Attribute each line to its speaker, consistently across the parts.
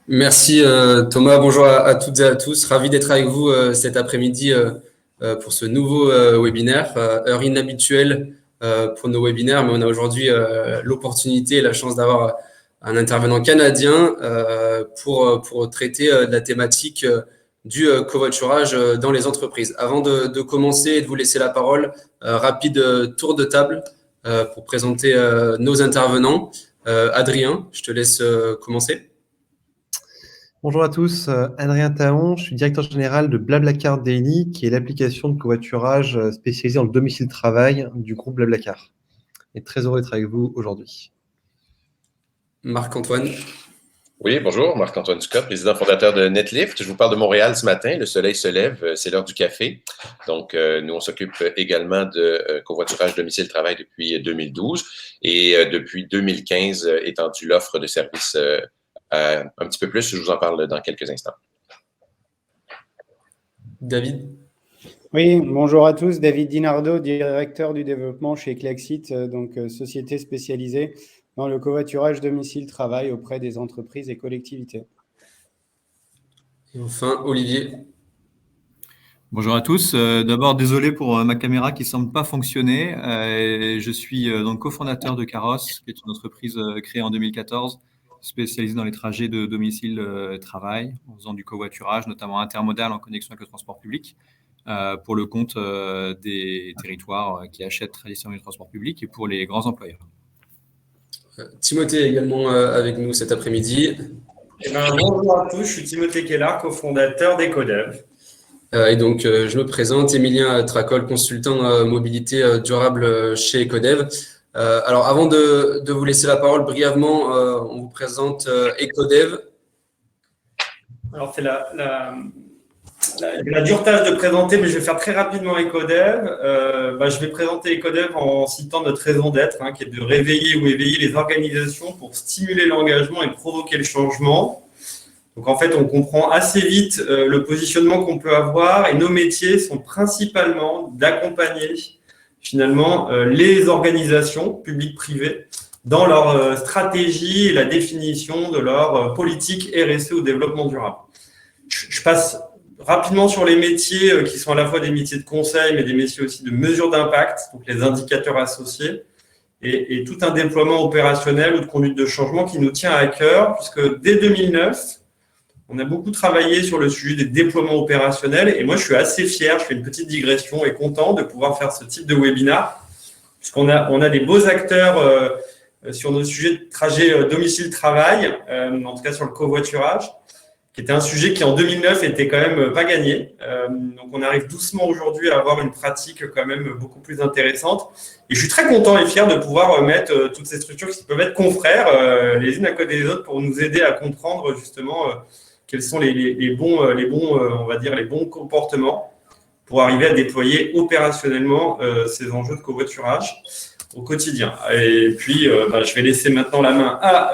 Speaker 1: Merci Thomas, bonjour à toutes et à tous. Ravi d'être avec vous cet après-midi pour ce nouveau webinaire. Heure inhabituelle pour nos webinaires, mais on a aujourd'hui l'opportunité et la chance d'avoir un intervenant canadien pour traiter de la thématique du covoiturage dans les entreprises. Avant de commencer et de vous laisser la parole, rapide tour de table pour présenter nos intervenants. Adrien, je te laisse commencer.
Speaker 2: Bonjour à tous, Adrien Taon, je suis directeur général de Blablacar Daily, qui est l'application de covoiturage spécialisée dans le domicile-travail du groupe Blablacar. Et très heureux d'être avec vous aujourd'hui.
Speaker 1: Marc-Antoine.
Speaker 3: Oui, bonjour, Marc-Antoine Ducas, président fondateur de Netlift. Je vous parle de Montréal ce matin. Le soleil se lève, c'est l'heure du café. Donc, nous, on s'occupe également de covoiturage domicile-travail depuis 2012 et depuis 2015, étendu l'offre de services un petit peu plus. Je vous en parle dans quelques instants.
Speaker 1: David.
Speaker 4: Oui, bonjour à tous. David Dinardo, directeur du développement chez Clexit, donc société spécialisée dans le covoiturage domicile-travail auprès des entreprises et collectivités.
Speaker 1: Et enfin, Olivier.
Speaker 5: Bonjour à tous. D'abord, désolé pour ma caméra qui semble pas fonctionner. Je suis donc cofondateur de Caros, qui est une entreprise créée en 2014, spécialisée dans les trajets de domicile-travail, en faisant du covoiturage, notamment intermodal en connexion avec le transport public, pour le compte des territoires qui achètent traditionnellement du transport public et pour les grands employeurs.
Speaker 1: Timothée également avec nous cet après-midi.
Speaker 6: Bonjour à tous, je suis Timothée Kellard, cofondateur d'Ecodev.
Speaker 1: Et donc, je me présente, Émilien Tracol, consultant mobilité durable chez Ecodev. Alors, avant de vous laisser la parole brièvement, on vous présente Ecodev.
Speaker 6: Alors, c'est la dure tâche de présenter, mais je vais faire très rapidement Ecodev. Je vais présenter Ecodev en citant notre raison d'être, qui est de réveiller ou éveiller les organisations pour stimuler l'engagement et provoquer le changement. Donc, en fait, on comprend assez vite le positionnement qu'on peut avoir et nos métiers sont principalement d'accompagner finalement les organisations publiques-privées dans leur stratégie et la définition de leur politique RSE ou développement durable. Je passe rapidement sur les métiers qui sont à la fois des métiers de conseil, mais des métiers aussi de mesure d'impact, donc les indicateurs associés, et tout un déploiement opérationnel ou de conduite de changement qui nous tient à cœur, puisque dès 2009, on a beaucoup travaillé sur le sujet des déploiements opérationnels, et moi je suis assez fier, je fais une petite digression, et content de pouvoir faire ce type de webinaire, puisqu'on a des beaux acteurs sur nos sujets de trajet domicile-travail, en tout cas sur le covoiturage, qui était un sujet qui en 2009 était quand même pas gagné. Donc on arrive doucement aujourd'hui à avoir une pratique quand même beaucoup plus intéressante. Et je suis très content et fier de pouvoir mettre toutes ces structures qui peuvent être confrères les unes à côté des autres pour nous aider à comprendre justement quels sont les bons comportements pour arriver à déployer opérationnellement ces enjeux de covoiturage au quotidien. Et puis, je vais laisser maintenant la main à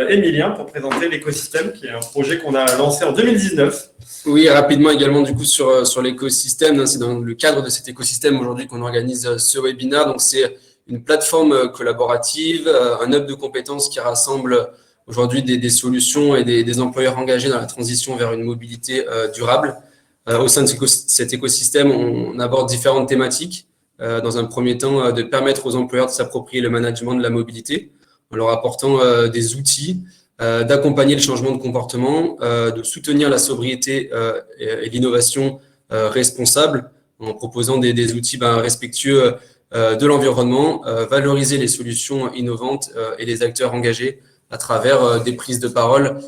Speaker 6: Émilien pour présenter l'écosystème, qui est un projet qu'on a lancé en 2019.
Speaker 1: Oui, rapidement également du coup sur l'écosystème. C'est dans le cadre de cet écosystème aujourd'hui qu'on organise ce webinaire. Donc, c'est une plateforme collaborative, un hub de compétences qui rassemble aujourd'hui des solutions et des employeurs engagés dans la transition vers une mobilité durable. Au sein de cet écosystème, on aborde différentes thématiques. Dans un premier temps, de permettre aux employeurs de s'approprier le management de la mobilité en leur apportant des outils, d'accompagner le changement de comportement, de soutenir la sobriété et l'innovation responsable en proposant des outils respectueux de l'environnement, valoriser les solutions innovantes et les acteurs engagés à travers des prises de parole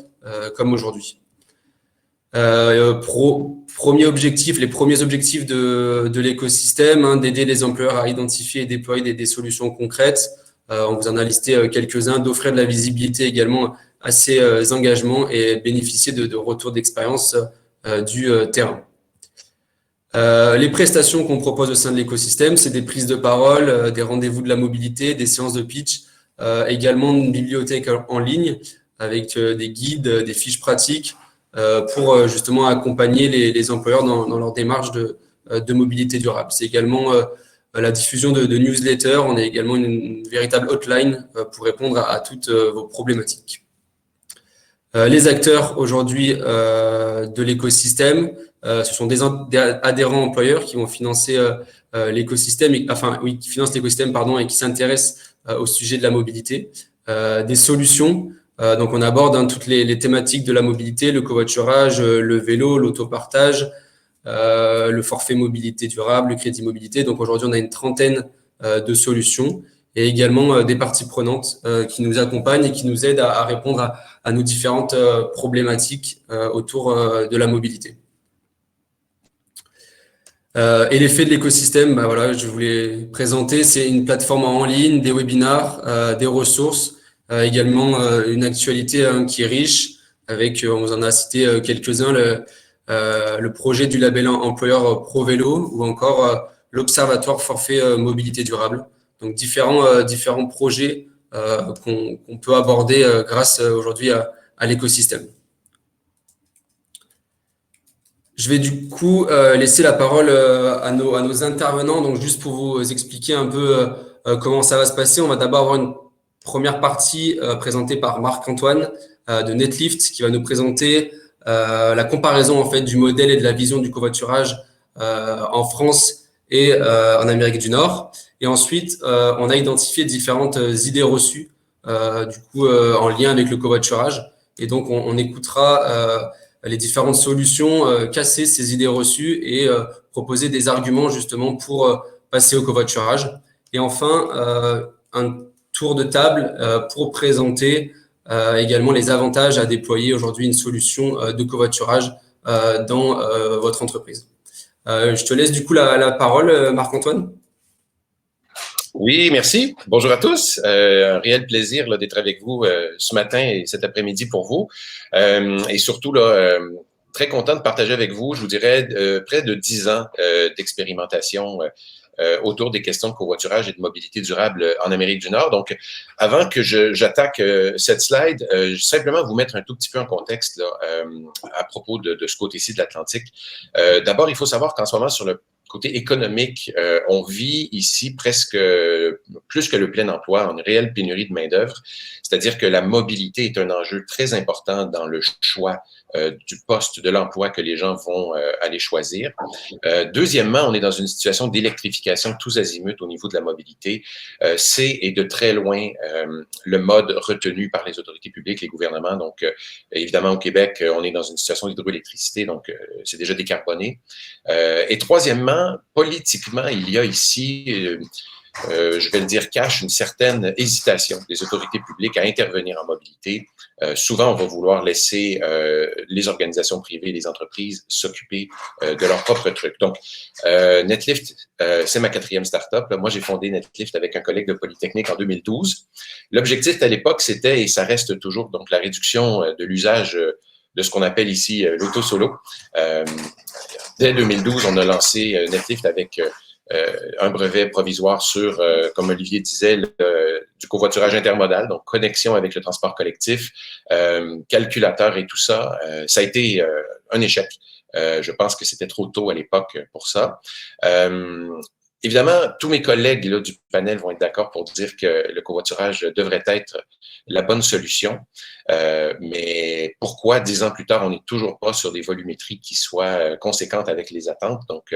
Speaker 1: comme aujourd'hui. Premier objectif, les premiers objectifs de l'écosystème, d'aider les employeurs à identifier et déployer des solutions concrètes. On vous en a listé quelques-uns, d'offrir de la visibilité également à ces engagements et bénéficier de retours d'expérience du terrain. Les prestations qu'on propose au sein de l'écosystème, c'est des prises de parole, des rendez-vous de la mobilité, des séances de pitch, également une bibliothèque en ligne avec des guides, des fiches pratiques, pour justement accompagner les employeurs dans leur démarche de mobilité durable. C'est également la diffusion de newsletters. On est également une véritable hotline pour répondre à toutes vos problématiques. Les acteurs aujourd'hui de l'écosystème, ce sont des adhérents employeurs qui vont financer l'écosystème, qui financent l'écosystème, pardon, et qui s'intéressent au sujet de la mobilité. Des solutions, donc on aborde toutes les thématiques de la mobilité, le covoiturage, le vélo, l'autopartage, le forfait mobilité durable, le crédit mobilité. Donc aujourd'hui, on a une trentaine de solutions et également des parties prenantes qui nous accompagnent et qui nous aident à répondre à nos différentes problématiques autour de la mobilité. Et l'effet de l'écosystème, voilà, je voulais présenter, c'est une plateforme en ligne, des webinars, des ressources, également une actualité qui est riche, avec, on vous en a cité quelques-uns, le projet du label employeur ProVélo ou encore l'Observatoire forfait mobilité durable. Donc différents projets qu'on peut aborder grâce aujourd'hui à l'écosystème. Je vais du coup laisser la parole à nos intervenants. Donc juste pour vous expliquer un peu comment ça va se passer, on va d'abord avoir une première partie présentée par Marc-Antoine de Netlift qui va nous présenter la comparaison en fait du modèle et de la vision du covoiturage en France et en Amérique du Nord. Et ensuite, on a identifié différentes idées reçues du coup en lien avec le covoiturage. Et donc, on écoutera les différentes solutions, casser ces idées reçues et proposer des arguments justement pour passer au covoiturage. Et enfin, un tour de table pour présenter également les avantages à déployer aujourd'hui une solution de covoiturage dans votre entreprise. Je te laisse du coup la parole, Marc-Antoine.
Speaker 3: Oui, merci. Bonjour à tous. Un réel plaisir d'être avec vous ce matin et cet après-midi pour vous. Et surtout, très content de partager avec vous, je vous dirais, près de 10 ans d'expérimentation autour des questions de covoiturage et de mobilité durable en Amérique du Nord. Donc, avant que j'attaque cette slide, simplement vous mettre un tout petit peu en contexte à propos de ce côté-ci de l'Atlantique. D'abord, il faut savoir qu'en ce moment, sur le côté économique, on vit ici presque plus que le plein emploi, une réelle pénurie de main-d'œuvre. C'est-à-dire que la mobilité est un enjeu très important dans le choix du poste de l'emploi que les gens vont aller choisir. Deuxièmement, on est dans une situation d'électrification tous azimuts au niveau de la mobilité. C'est et de très loin le mode retenu par les autorités publiques, les gouvernements. Donc, évidemment, au Québec, on est dans une situation d'hydroélectricité, donc c'est déjà décarboné. Et troisièmement, politiquement, il y a ici, je vais le dire cash, une certaine hésitation des autorités publiques à intervenir en mobilité. Souvent, on va vouloir laisser les organisations privées, les entreprises s'occuper de leurs propres trucs. Donc, Netlift, c'est ma 4e start-up. Moi, j'ai fondé Netlift avec un collègue de Polytechnique en 2012. L'objectif à l'époque, c'était, et ça reste toujours, donc la réduction de l'usage de ce qu'on appelle ici l'auto-solo. Dès 2012, on a lancé Netlift avec un brevet provisoire sur, comme Olivier disait, du covoiturage intermodal, donc connexion avec le transport collectif, calculateur et tout ça. Ça a été un échec. Je pense que c'était trop tôt à l'époque pour ça. Évidemment, tous mes collègues là, du panel vont être d'accord pour dire que le covoiturage devrait être la bonne solution. Mais pourquoi, 10 ans plus tard, on n'est toujours pas sur des volumétries qui soient conséquentes avec les attentes? Donc,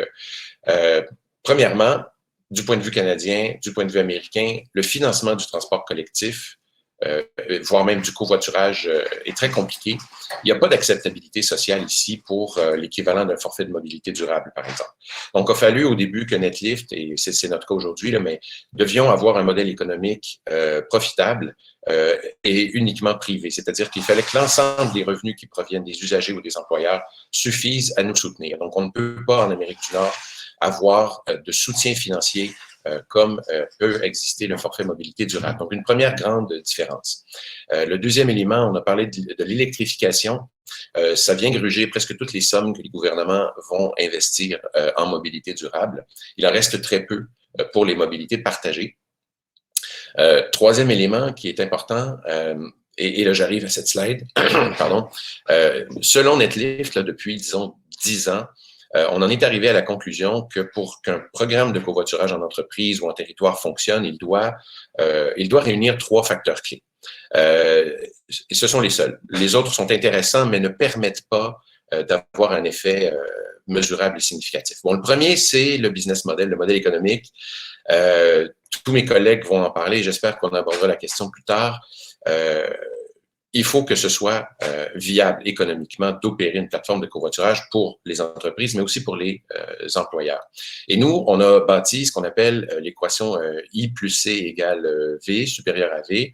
Speaker 3: premièrement, du point de vue canadien, du point de vue américain, le financement du transport collectif, voire même du covoiturage, est très compliqué. Il n'y a pas d'acceptabilité sociale ici pour l'équivalent d'un forfait de mobilité durable, par exemple. Donc, il a fallu au début que Netlift, et c'est notre cas aujourd'hui, mais devions avoir un modèle économique profitable et uniquement privé. C'est-à-dire qu'il fallait que l'ensemble des revenus qui proviennent des usagers ou des employeurs suffisent à nous soutenir. Donc, on ne peut pas en Amérique du Nord avoir de soutien financier comme peut exister le forfait mobilité durable. Donc, une première grande différence. Le deuxième élément, on a parlé de l'électrification. Ça vient gruger presque toutes les sommes que les gouvernements vont investir en mobilité durable. Il en reste très peu pour les mobilités partagées. Troisième élément qui est important, et là j'arrive à cette slide, pardon. Selon Netlift, là, depuis, disons, 10 ans, on en est arrivé à la conclusion que pour qu'un programme de covoiturage en entreprise ou en territoire fonctionne, il doit réunir 3 facteurs clés. Et ce sont les seuls. Les autres sont intéressants, mais ne permettent pas d'avoir un effet mesurable et significatif. Bon, le premier, c'est le business model, le modèle économique. Tous mes collègues vont en parler. J'espère qu'on abordera la question plus tard. Il faut que ce soit viable économiquement d'opérer une plateforme de covoiturage pour les entreprises, mais aussi pour les employeurs. Et nous, on a bâti ce qu'on appelle l'équation I plus C égale V, supérieur à V.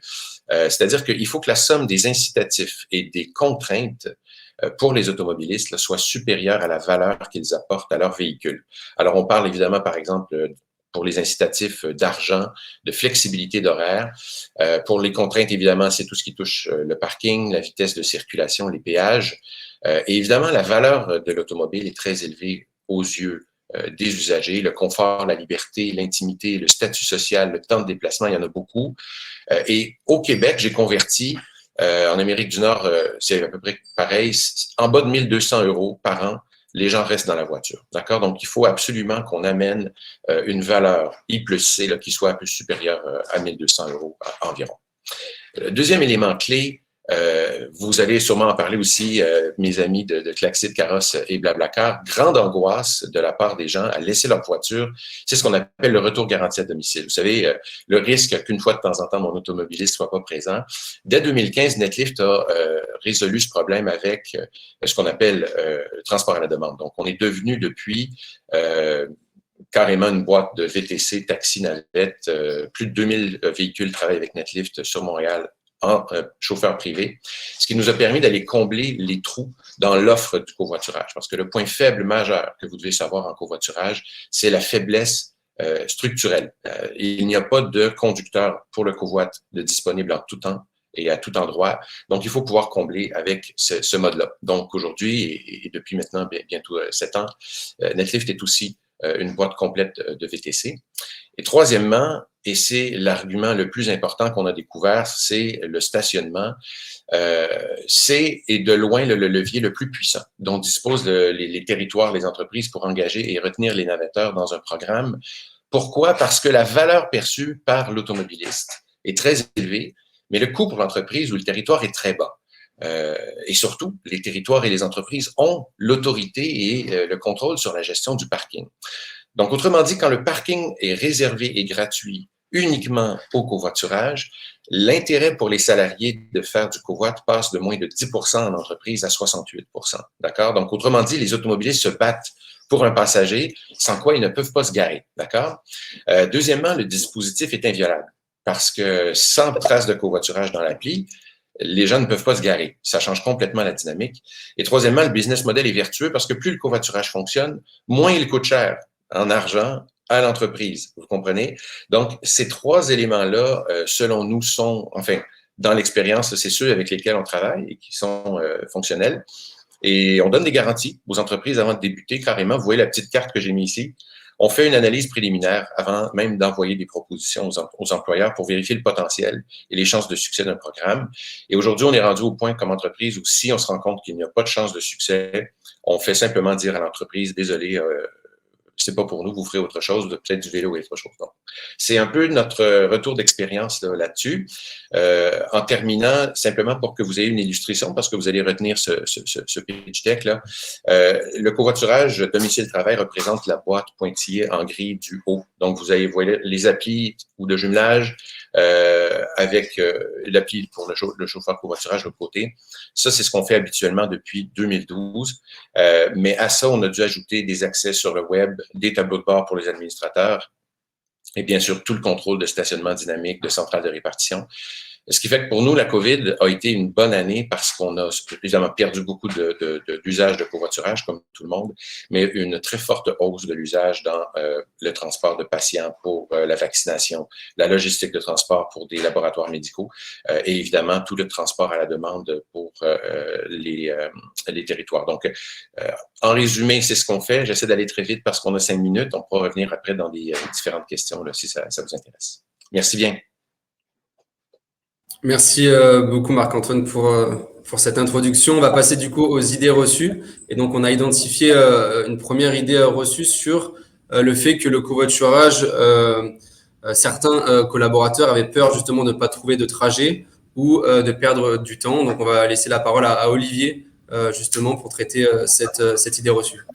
Speaker 3: C'est-à-dire qu'il faut que la somme des incitatifs et des contraintes pour les automobilistes là, soit supérieure à la valeur qu'ils apportent à leur véhicule. Alors, on parle évidemment, par exemple, pour les incitatifs d'argent, de flexibilité d'horaire. Pour les contraintes, évidemment, c'est tout ce qui touche le parking, la vitesse de circulation, les péages. Et évidemment, la valeur de l'automobile est très élevée aux yeux des usagers. Le confort, la liberté, l'intimité, le statut social, le temps de déplacement, il y en a beaucoup. Et au Québec, j'ai converti, en Amérique du Nord, c'est à peu près pareil, en bas de 1 200 € par an, les gens restent dans la voiture. D'accord? Donc, il faut absolument qu'on amène une valeur I plus C là, qui soit un peu supérieure à 1 200 € environ. Deuxième élément clé, vous allez sûrement en parler aussi, mes amis de Klaxit, Carrosse et Blablacar. Grande angoisse de la part des gens à laisser leur voiture. C'est ce qu'on appelle le retour garanti à domicile. Vous savez, le risque qu'une fois de temps en temps, mon automobiliste soit pas présent. Dès 2015, Netlift a résolu ce problème avec ce qu'on appelle le transport à la demande. Donc, on est devenu depuis carrément une boîte de VTC, taxi, navette. Plus de 2000 véhicules travaillent avec Netlift sur Montréal en chauffeur privé, ce qui nous a permis d'aller combler les trous dans l'offre du covoiturage. Parce que le point faible majeur que vous devez savoir en covoiturage, c'est la faiblesse structurelle. Il n'y a pas de conducteur pour le covoit de disponible en tout temps et à tout endroit. Donc, il faut pouvoir combler avec ce mode-là. Donc, aujourd'hui, et depuis maintenant bientôt 7 ans, Netlift est aussi une boîte complète de VTC. Et troisièmement, et c'est l'argument le plus important qu'on a découvert, c'est le stationnement. C'est et de loin le levier le plus puissant dont disposent les territoires, les entreprises pour engager et retenir les navetteurs dans un programme. Pourquoi? Parce que la valeur perçue par l'automobiliste est très élevée, mais le coût pour l'entreprise ou le territoire est très bas. Et surtout, les territoires et les entreprises ont l'autorité et le contrôle sur la gestion du parking. Donc, autrement dit, quand le parking est réservé et gratuit uniquement au covoiturage, l'intérêt pour les salariés de faire du covoit passe de moins de 10% en entreprise à 68%. D'accord? Donc, autrement dit, les automobilistes se battent pour un passager, sans quoi ils ne peuvent pas se garer. D'accord? Deuxièmement, le dispositif est inviolable parce que sans trace de covoiturage dans l'appli, les gens ne peuvent pas se garer. Ça change complètement la dynamique. Et troisièmement, le business model est vertueux parce que plus le covoiturage fonctionne, moins il coûte cher en argent à l'entreprise. Vous comprenez? Donc, ces 3 éléments-là, selon nous, sont, enfin, dans l'expérience, c'est ceux avec lesquels on travaille et qui sont fonctionnels. Et on donne des garanties aux entreprises avant de débuter carrément. Vous voyez la petite carte que j'ai mise ici. On fait une analyse préliminaire avant même d'envoyer des propositions aux employeurs pour vérifier le potentiel et les chances de succès d'un programme. Et aujourd'hui, on est rendu au point comme entreprise où si on se rend compte qu'il n'y a pas de chance de succès, on fait simplement dire à l'entreprise, désolé, c'est pas pour nous, vous ferez autre chose, peut-être du vélo et autre chose. Donc, c'est un peu notre retour d'expérience là-dessus. En terminant, simplement pour que vous ayez une illustration, parce que vous allez retenir ce pitch deck là. Le covoiturage domicile-travail représente la boîte pointillée en gris du haut. Donc, vous allez voir les applis ou de jumelage avec l'appli pour le chauffeur covoiturage de l'autre côté. Ça, c'est ce qu'on fait habituellement depuis 2012. Mais à ça, on a dû ajouter des accès sur le web, des tableaux de bord pour les administrateurs et bien sûr tout le contrôle de stationnement dynamique, de centrale de répartition. Ce qui fait que pour nous, la COVID a été une bonne année parce qu'on a évidemment perdu beaucoup d'usage de covoiturage, comme tout le monde, mais une très forte hausse de l'usage dans le transport de patients pour la vaccination, la logistique de transport pour des laboratoires médicaux et évidemment tout le transport à la demande pour les territoires. Donc, en résumé, c'est ce qu'on fait. J'essaie d'aller très vite parce qu'on a 5 minutes. On pourra revenir après dans des différentes questions là, si ça vous intéresse. Merci bien.
Speaker 1: Merci beaucoup Marc-Antoine pour pour cette introduction. On va passer du coup aux idées reçues. Et donc, on a identifié une première idée reçue sur le fait que le covoiturage, certains collaborateurs avaient peur justement de ne pas trouver de trajet ou de perdre du temps. Donc, on va laisser la parole à Olivier justement pour traiter cette idée reçue.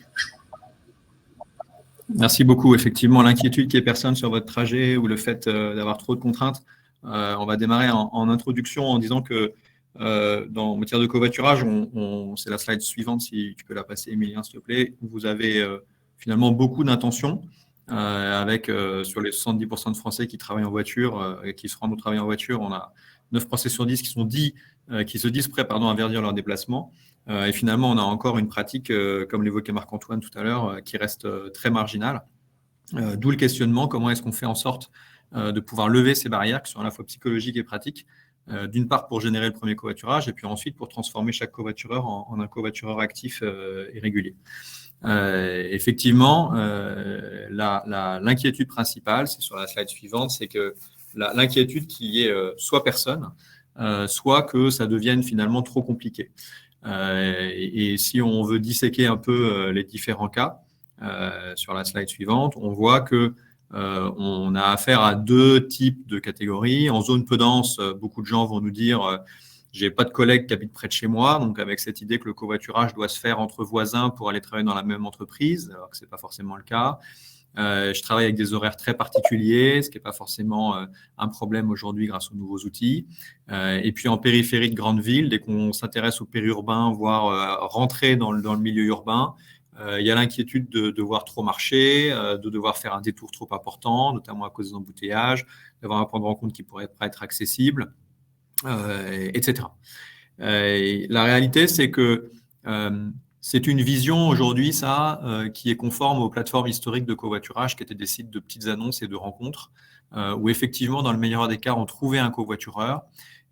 Speaker 5: Merci beaucoup. Effectivement, l'inquiétude qu'il y ait personne sur votre trajet ou le fait d'avoir trop de contraintes, on va démarrer en introduction en disant que en matière de covoiturage, c'est la slide suivante, si tu peux la passer, Emilien, s'il te plaît. Vous avez finalement beaucoup d'intentions avec sur les 70% de Français qui travaillent en voiture et qui se rendent au travail en voiture, on a 9 Français sur 10 qui se disent prêts à verdir leur déplacement. Et finalement, on a encore une pratique, comme l'évoquait Marc-Antoine tout à l'heure, qui reste très marginale. D'où le questionnement, comment est-ce qu'on fait en sorte de pouvoir lever ces barrières qui sont à la fois psychologiques et pratiques, d'une part pour générer le premier covoiturage et puis ensuite pour transformer chaque covoitureur en un covoitureur actif et régulier. Effectivement, l'inquiétude principale, c'est sur la slide suivante, c'est que l'inquiétude qu'il y ait soit personne, soit que ça devienne finalement trop compliqué. Et si on veut disséquer un peu les différents cas, sur la slide suivante, on voit que on a affaire à deux types de catégories. En zone peu dense, beaucoup de gens vont nous dire j'ai pas de collègues qui habitent près de chez moi, donc avec cette idée que le covoiturage doit se faire entre voisins pour aller travailler dans la même entreprise, alors que c'est pas forcément le cas. Je travaille avec des horaires très particuliers, ce qui n'est pas forcément un problème aujourd'hui grâce aux nouveaux outils. Et puis en périphérie de grandes villes, dès qu'on s'intéresse au périurbain, voire rentrer dans le milieu urbain, il y a l'inquiétude de devoir trop marcher, de devoir faire un détour trop important, notamment à cause des embouteillages, d'avoir un point de rencontre qui pourrait pas être accessible, etc. La réalité, c'est que c'est une vision aujourd'hui, qui est conforme aux plateformes historiques de covoiturage qui étaient des sites de petites annonces et de rencontres, où effectivement, dans le meilleur des cas, on trouvait un covoitureur.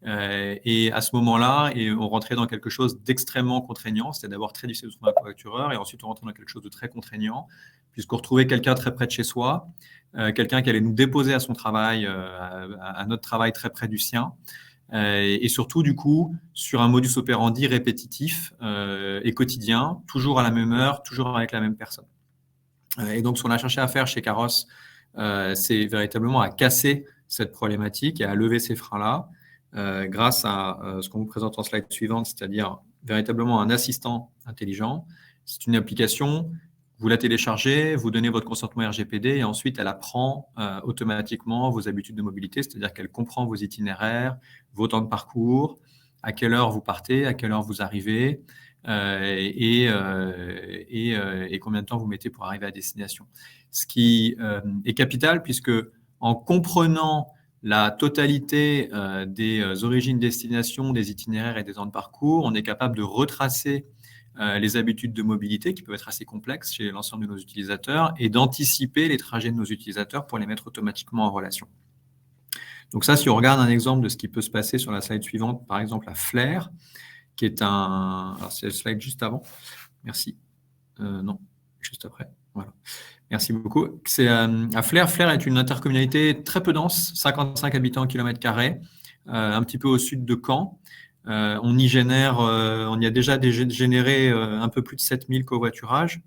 Speaker 5: Et à ce moment-là, on rentrait dans quelque chose d'extrêmement contraignant. C'était d'abord très difficile de trouver un covoitureur, et ensuite on rentrait dans quelque chose de très contraignant, puisqu'on retrouvait quelqu'un très près de chez soi, quelqu'un qui allait nous déposer à son travail, à notre travail très près du sien. Et surtout, du coup, sur un modus operandi répétitif et quotidien, toujours à la même heure, toujours avec la même personne. Et donc, ce qu'on a cherché à faire chez Caros, c'est véritablement à casser cette problématique et à lever ces freins-là grâce à ce qu'on vous présente en slide suivante, c'est-à-dire véritablement un assistant intelligent. C'est une application. Vous la téléchargez, vous donnez votre consentement RGPD et ensuite elle apprend automatiquement vos habitudes de mobilité, c'est-à-dire qu'elle comprend vos itinéraires, vos temps de parcours, à quelle heure vous partez, à quelle heure vous arrivez et combien de temps vous mettez pour arriver à destination. Ce qui est capital puisque en comprenant la totalité des origines, destinations, des itinéraires et des temps de parcours, on est capable de retracer les habitudes de mobilité qui peuvent être assez complexes chez l'ensemble de nos utilisateurs et d'anticiper les trajets de nos utilisateurs pour les mettre automatiquement en relation. Donc ça, si on regarde un exemple de ce qui peut se passer sur la slide suivante, par exemple à Flers, qui est alors c'est le slide juste avant. Merci. Non, juste après. Voilà. Merci beaucoup. C'est à Flers. Flers est une intercommunalité très peu dense, 55 habitants au kilomètre carré, un petit peu au sud de Caen. On y a déjà généré un peu plus de 7000 covoiturages.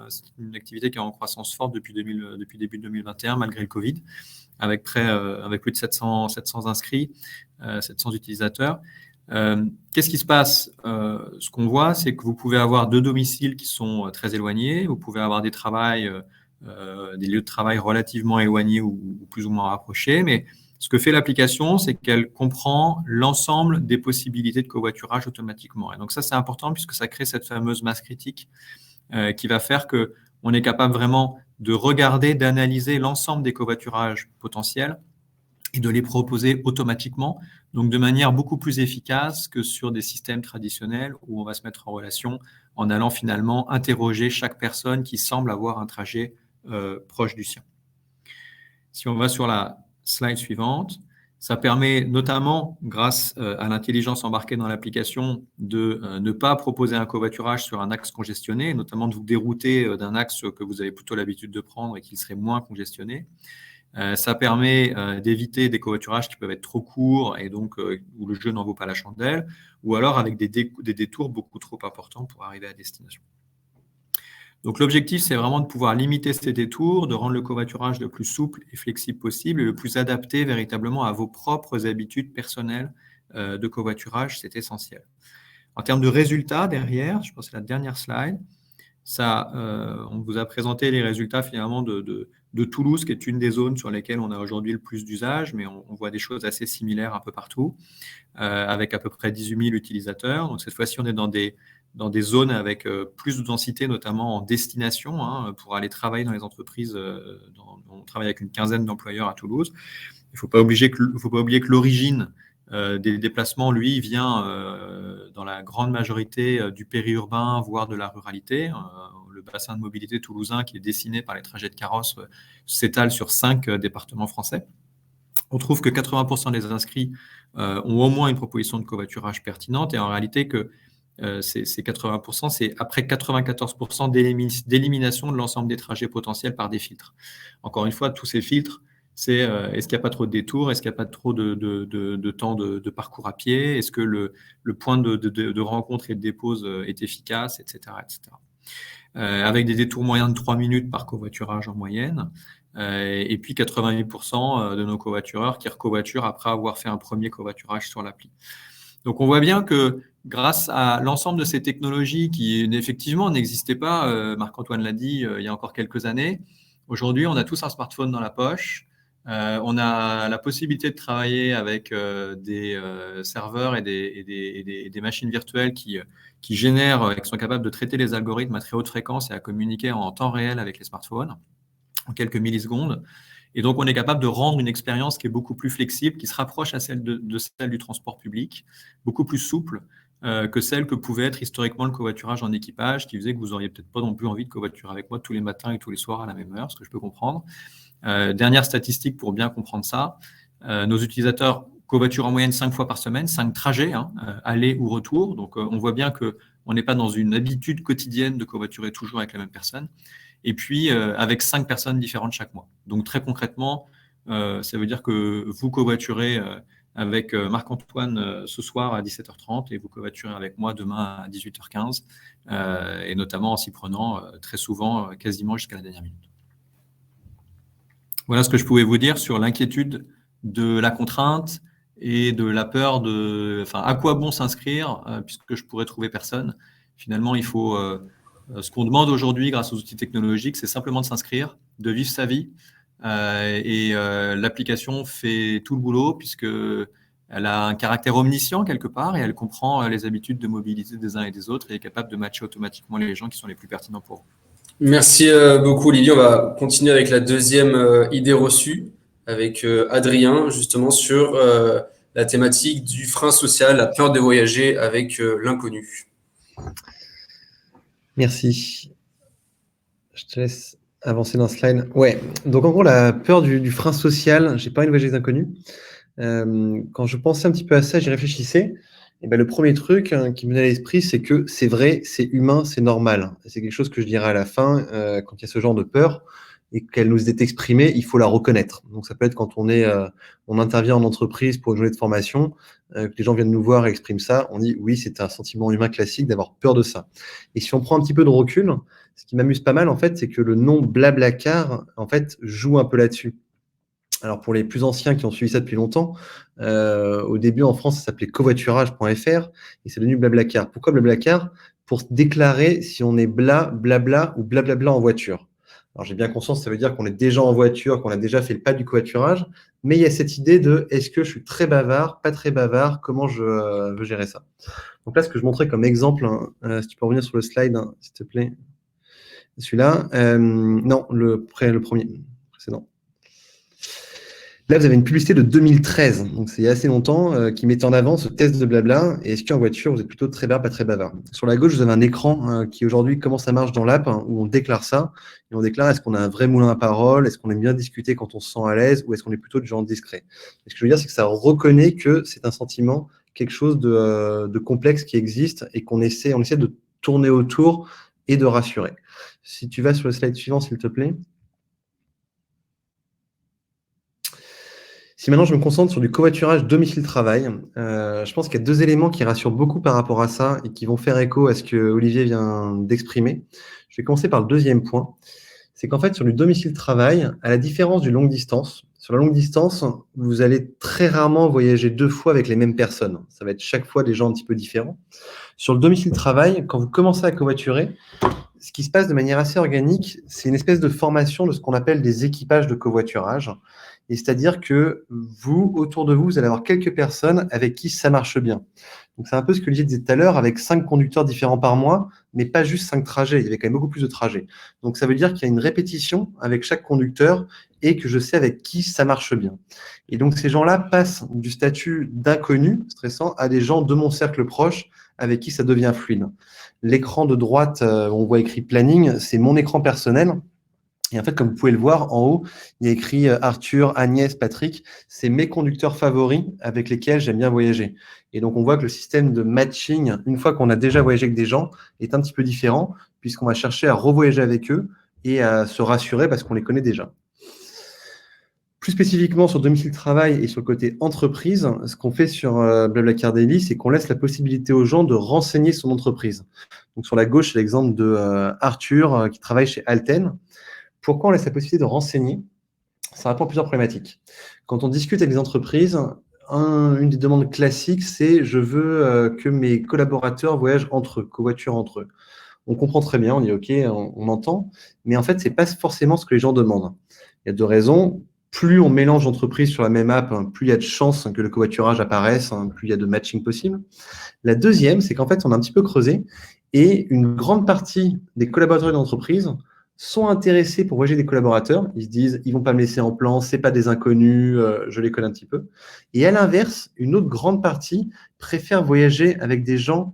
Speaker 5: C'est une activité qui est en croissance forte depuis début 2021, malgré le Covid, avec plus de 700 inscrits, 700 utilisateurs. Qu'est-ce qui se passe? Ce qu'on voit, c'est que vous pouvez avoir deux domiciles qui sont très éloignés, vous pouvez avoir des lieux de travail relativement éloignés ou plus ou moins rapprochés, mais ce que fait l'application, c'est qu'elle comprend l'ensemble des possibilités de covoiturage automatiquement. Et donc ça, c'est important puisque ça crée cette fameuse masse critique qui va faire qu'on est capable vraiment de regarder, d'analyser l'ensemble des covoiturages potentiels et de les proposer automatiquement, donc de manière beaucoup plus efficace que sur des systèmes traditionnels où on va se mettre en relation en allant finalement interroger chaque personne qui semble avoir un trajet proche du sien. Si on va sur la slide suivante, ça permet notamment, grâce à l'intelligence embarquée dans l'application, de ne pas proposer un covoiturage sur un axe congestionné, notamment de vous dérouter d'un axe que vous avez plutôt l'habitude de prendre et qu'il serait moins congestionné. Ça permet d'éviter des covoiturages qui peuvent être trop courts et donc où le jeu n'en vaut pas la chandelle, ou alors avec des détours beaucoup trop importants pour arriver à destination. Donc l'objectif, c'est vraiment de pouvoir limiter ces détours, de rendre le covoiturage le plus souple et flexible possible et le plus adapté véritablement à vos propres habitudes personnelles de covoiturage, c'est essentiel. En termes de résultats derrière, je pense que c'est la dernière slide, on vous a présenté les résultats finalement de Toulouse, qui est une des zones sur lesquelles on a aujourd'hui le plus d'usage, mais on voit des choses assez similaires un peu partout, avec à peu près 18 000 utilisateurs. Donc cette fois-ci, on est dans des zones avec plus de densité, notamment en destination, pour aller travailler dans les entreprises. On travaille avec une quinzaine d'employeurs à Toulouse. Il ne faut pas oublier que l'origine des déplacements, lui, vient dans la grande majorité du périurbain, voire de la ruralité. Le bassin de mobilité toulousain, qui est dessiné par les trajets de carrosse, s'étale sur 5 départements français. On trouve que 80% des inscrits ont au moins une proposition de covoiturage pertinente, et en réalité que ces 80%, c'est après 94% d'élimination de l'ensemble des trajets potentiels par des filtres. Encore une fois, tous ces filtres, c'est est-ce qu'il n'y a pas trop de détours, est-ce qu'il n'y a pas trop de temps de parcours à pied, est-ce que le point de rencontre et de dépose est efficace, etc. etc. Avec des détours moyens de 3 minutes par covoiturage en moyenne, et puis 88% de nos covoitureurs qui recovoiturent après avoir fait un premier covoiturage sur l'appli. Donc on voit bien que grâce à l'ensemble de ces technologies qui effectivement n'existaient pas, Marc-Antoine l'a dit, il y a encore quelques années, aujourd'hui on a tous un smartphone dans la poche, on a la possibilité de travailler avec des serveurs et des machines virtuelles qui génèrent, qui sont capables de traiter les algorithmes à très haute fréquence et à communiquer en temps réel avec les smartphones en quelques millisecondes. Et donc, on est capable de rendre une expérience qui est beaucoup plus flexible, qui se rapproche à celle de celle du transport public, beaucoup plus souple que celle que pouvait être historiquement le covoiturage en équipage, qui faisait que vous n'auriez peut-être pas non plus envie de covoiturer avec moi tous les matins et tous les soirs à la même heure, ce que je peux comprendre. Dernière statistique pour bien comprendre ça, nos utilisateurs covoiturent en moyenne 5 fois par semaine, 5 trajets, aller ou retour. Donc, on voit bien qu'on n'est pas dans une habitude quotidienne de covoiturer toujours avec la même personne. Et puis, avec 5 personnes différentes chaque mois. Donc, très concrètement, ça veut dire que vous covoiturez avec Marc-Antoine ce soir à 17h30 et vous covoiturez avec moi demain à 18h15, et notamment en s'y prenant très souvent, quasiment jusqu'à la dernière minute. Voilà ce que je pouvais vous dire sur l'inquiétude de la contrainte et de la peur à quoi bon s'inscrire, puisque je pourrais trouver personne. Finalement, il faut... ce qu'on demande aujourd'hui grâce aux outils technologiques, c'est simplement de s'inscrire, de vivre sa vie. L'application fait tout le boulot puisqu'elle a un caractère omniscient quelque part et elle comprend les habitudes de mobilité des uns et des autres et est capable de matcher automatiquement les gens qui sont les plus pertinents pour vous.
Speaker 1: Merci beaucoup, Olivier. On va continuer avec la deuxième idée reçue avec Adrien, justement sur la thématique du frein social, la peur de voyager avec l'inconnu.
Speaker 2: Merci. Je te laisse avancer dans le slide. Ouais, donc en gros, la peur du frein social, j'ai pas envie de voyager avec l'inconnu. Quand je pensais un petit peu à ça, j'y réfléchissais. Et ben, le premier truc qui me venait à l'esprit, c'est que c'est vrai, c'est humain, c'est normal. C'est quelque chose que je dirais à la fin, quand il y a ce genre de peur et qu'elle nous est exprimée, il faut la reconnaître. Donc ça peut être quand on intervient en entreprise pour une journée de formation, que les gens viennent nous voir et expriment ça, on dit oui, c'est un sentiment humain classique d'avoir peur de ça. Et si on prend un petit peu de recul, ce qui m'amuse pas mal, en fait, c'est que le nom Blablacar, en fait, joue un peu là-dessus. Alors, pour les plus anciens qui ont suivi ça depuis longtemps, au début, en France, ça s'appelait covoiturage.fr et c'est devenu Blablacar. Pourquoi Blablacar? Pour déclarer si on est blabla ou blablabla en voiture. Alors, j'ai bien conscience, ça veut dire qu'on est déjà en voiture, qu'on a déjà fait le pas du covoiturage, mais il y a cette idée de est-ce que je suis très bavard, pas très bavard, comment je veux gérer ça. Donc là, ce que je montrais comme exemple, si tu peux revenir sur le slide, s'il te plaît. Celui-là, non, le premier, précédent. Là, vous avez une publicité de 2013, donc c'est il y a assez longtemps, qui mettait en avant ce test de blabla. Et est-ce qu'en voiture, vous êtes plutôt très bavard, pas très bavard? Sur la gauche, vous avez un écran qui aujourd'hui, comment ça marche dans l'app, où on déclare ça. Et on déclare est-ce qu'on a un vrai moulin à parole, est-ce qu'on aime bien discuter quand on se sent à l'aise, ou est-ce qu'on est plutôt du genre discret. Et ce que je veux dire, c'est que ça reconnaît que c'est un sentiment, quelque chose de complexe qui existe et on essaie de tourner autour et de rassurer. Si tu vas sur le slide suivant, s'il te plaît. Si maintenant je me concentre sur du covoiturage domicile-travail, je pense qu'il y a 2 éléments qui rassurent beaucoup par rapport à ça et qui vont faire écho à ce que Olivier vient d'exprimer. Je vais commencer par le 2e point. C'est qu'en fait, sur du domicile-travail, à la différence du longue distance, sur la longue distance, vous allez très rarement voyager 2 fois avec les mêmes personnes. Ça va être chaque fois des gens un petit peu différents. Sur le domicile-travail, quand vous commencez à covoiturer, ce qui se passe de manière assez organique, c'est une espèce de formation de ce qu'on appelle des équipages de covoiturage. Et c'est-à-dire que vous, autour de vous, vous allez avoir quelques personnes avec qui ça marche bien. Donc, c'est un peu ce que Olivier disait tout à l'heure, avec 5 conducteurs différents par mois, mais pas juste 5 trajets. Il y avait quand même beaucoup plus de trajets. Donc, ça veut dire qu'il y a une répétition avec chaque conducteur et que je sais avec qui ça marche bien. Et donc, ces gens-là passent du statut d'inconnu stressant à des gens de mon cercle proche avec qui ça devient fluide. L'écran de droite, on voit écrit planning, c'est mon écran personnel. Et en fait, comme vous pouvez le voir, en haut, il y a écrit Arthur, Agnès, Patrick. C'est mes conducteurs favoris avec lesquels j'aime bien voyager. Et donc, on voit que le système de matching, une fois qu'on a déjà voyagé avec des gens, est un petit peu différent puisqu'on va chercher à revoyager avec eux et à se rassurer parce qu'on les connaît déjà. Plus spécifiquement sur domicile-travail et sur le côté entreprise, ce qu'on fait sur Blablacar Daily, c'est qu'on laisse la possibilité aux gens de renseigner son entreprise. Donc, sur la gauche, c'est l'exemple de Arthur qui travaille chez Alten. Pourquoi on laisse la possibilité de renseigner? Ça répond à plusieurs problématiques. Quand on discute avec des entreprises, une des demandes classiques, c'est je veux que mes collaborateurs voyagent entre eux, covoiturent entre eux. On comprend très bien, on dit OK, on entend, mais en fait, ce n'est pas forcément ce que les gens demandent. Il y a 2 raisons. Plus on mélange d'entreprises sur la même app, plus il y a de chances que le covoiturage apparaisse, plus il y a de matching possible. La deuxième, c'est qu'en fait, on a un petit peu creusé et une grande partie des collaborateurs d'entreprise sont intéressés pour voyager des collaborateurs. Ils se disent, ils vont pas me laisser en plan, c'est pas des inconnus, je les connais un petit peu. Et à l'inverse, une autre grande partie préfère voyager avec des gens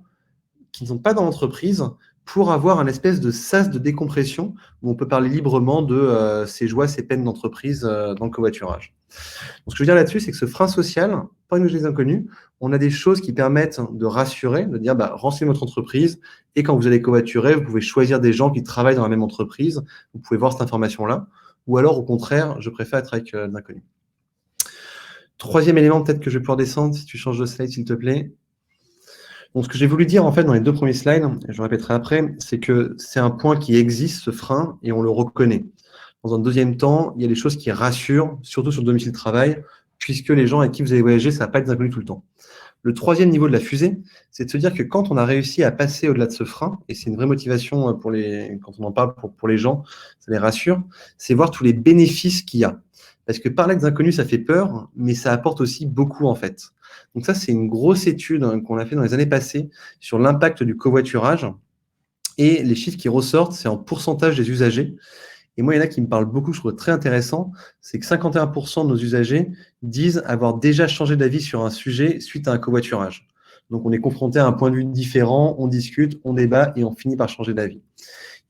Speaker 2: qui ne sont pas dans l'entreprise pour avoir un espèce de sas de décompression où on peut parler librement de ses joies, ses peines d'entreprise dans le covoiturage. Donc, ce que je veux dire là-dessus, c'est que ce frein social, pas une des inconnus, on a des choses qui permettent de rassurer, de dire renseignez votre entreprise et quand vous allez covoiturer, vous pouvez choisir des gens qui travaillent dans la même entreprise. Vous pouvez voir cette information-là. Ou alors, au contraire, je préfère être avec l'inconnu. 3e élément, peut-être que je vais pouvoir descendre si tu changes de slide, s'il te plaît. Donc, ce que j'ai voulu dire en fait dans les 2 premiers slides, et je répéterai après, c'est que c'est un point qui existe, ce frein, et on le reconnaît. Dans un 2e temps, il y a des choses qui rassurent, surtout sur le domicile-travail, puisque les gens avec qui vous allez voyager, ça ne va pas être des inconnus tout le temps. Le 3e niveau de la fusée, c'est de se dire que quand on a réussi à passer au-delà de ce frein, et c'est une vraie motivation quand on en parle pour les gens, ça les rassure, c'est voir tous les bénéfices qu'il y a. Parce que parler des inconnus, ça fait peur, mais ça apporte aussi beaucoup en fait. Donc ça, c'est une grosse étude qu'on a fait dans les années passées sur l'impact du covoiturage. Et les chiffres qui ressortent, c'est en pourcentage des usagers. Et moi, il y en a qui me parlent beaucoup, je trouve très intéressant, c'est que 51% de nos usagers disent avoir déjà changé d'avis sur un sujet suite à un covoiturage. Donc, on est confronté à un point de vue différent, on discute, on débat et on finit par changer d'avis.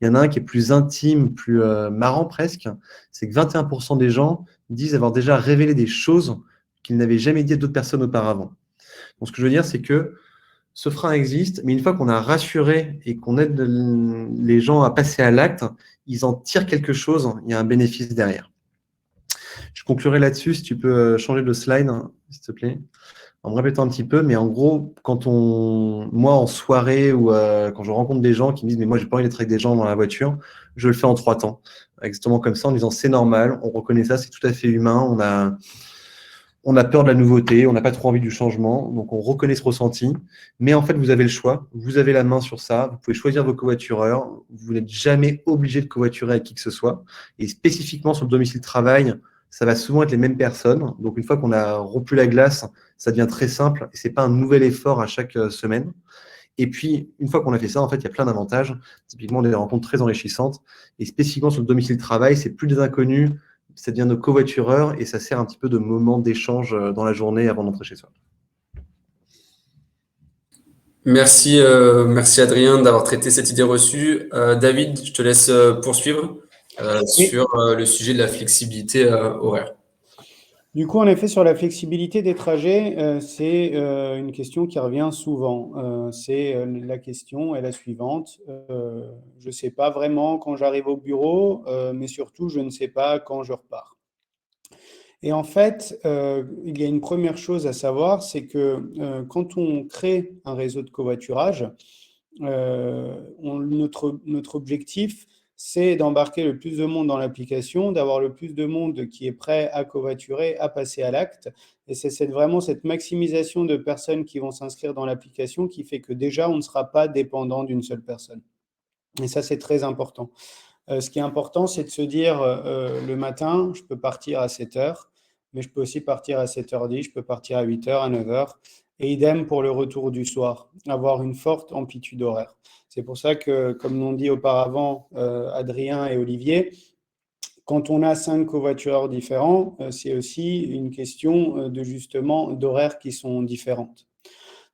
Speaker 2: Il y en a un qui est plus intime, plus marrant presque, c'est que 21% des gens disent avoir déjà révélé des choses qu'ils n'avaient jamais dit à d'autres personnes auparavant. Donc, ce que je veux dire, c'est que ce frein existe, mais une fois qu'on a rassuré et qu'on aide les gens à passer à l'acte, ils en tirent quelque chose, il y a un bénéfice derrière. Je conclurai là-dessus, si tu peux changer de slide, s'il te plaît, en me répétant un petit peu, mais en gros, moi en soirée ou quand je rencontre des gens qui me disent « mais moi j'ai pas envie d'être avec des gens dans la voiture », je le fais en 3 temps, exactement comme ça, en disant « c'est normal, on reconnaît ça, c'est tout à fait humain, on a peur de la nouveauté, on n'a pas trop envie du changement, donc on reconnaît ce ressenti. Mais en fait, vous avez le choix, vous avez la main sur ça, vous pouvez choisir vos covoitureurs, vous n'êtes jamais obligé de covoiturer avec qui que ce soit. Et spécifiquement sur le domicile-travail, ça va souvent être les mêmes personnes. Donc une fois qu'on a rompu la glace, ça devient très simple et ce n'est pas un nouvel effort à chaque semaine. Et puis, une fois qu'on a fait ça, en fait, il y a plein d'avantages. Typiquement, des rencontres très enrichissantes. Et spécifiquement sur le domicile-travail, c'est plus des inconnus, ça devient nos covoitureurs et ça sert un petit peu de moment d'échange dans la journée avant d'entrer chez soi.
Speaker 1: Merci, merci Adrien d'avoir traité cette idée reçue. David, je te laisse poursuivre sur le sujet de la flexibilité horaire.
Speaker 4: Du coup, en effet, sur la flexibilité des trajets, c'est une question qui revient souvent. La question est la suivante. Je ne sais pas vraiment quand j'arrive au bureau, mais surtout, je ne sais pas quand je repars. Et en fait, il y a une première chose à savoir, c'est que quand on crée un réseau de covoiturage, notre objectif, c'est d'embarquer le plus de monde dans l'application, d'avoir le plus de monde qui est prêt à covoiturer, à passer à l'acte. Et c'est vraiment cette maximisation de personnes qui vont s'inscrire dans l'application qui fait que déjà, on ne sera pas dépendant d'une seule personne. Et ça, c'est très important. Ce qui est important, c'est de se dire le matin, je peux partir à 7 heures, mais je peux aussi partir à 7h10, je peux partir à 8 heures, à 9 heures. Et idem pour le retour du soir, avoir une forte amplitude horaire. C'est pour ça que, comme l'ont dit auparavant Adrien et Olivier, quand on a 5 covoitureurs différents, c'est aussi une question de justement d'horaires qui sont différentes.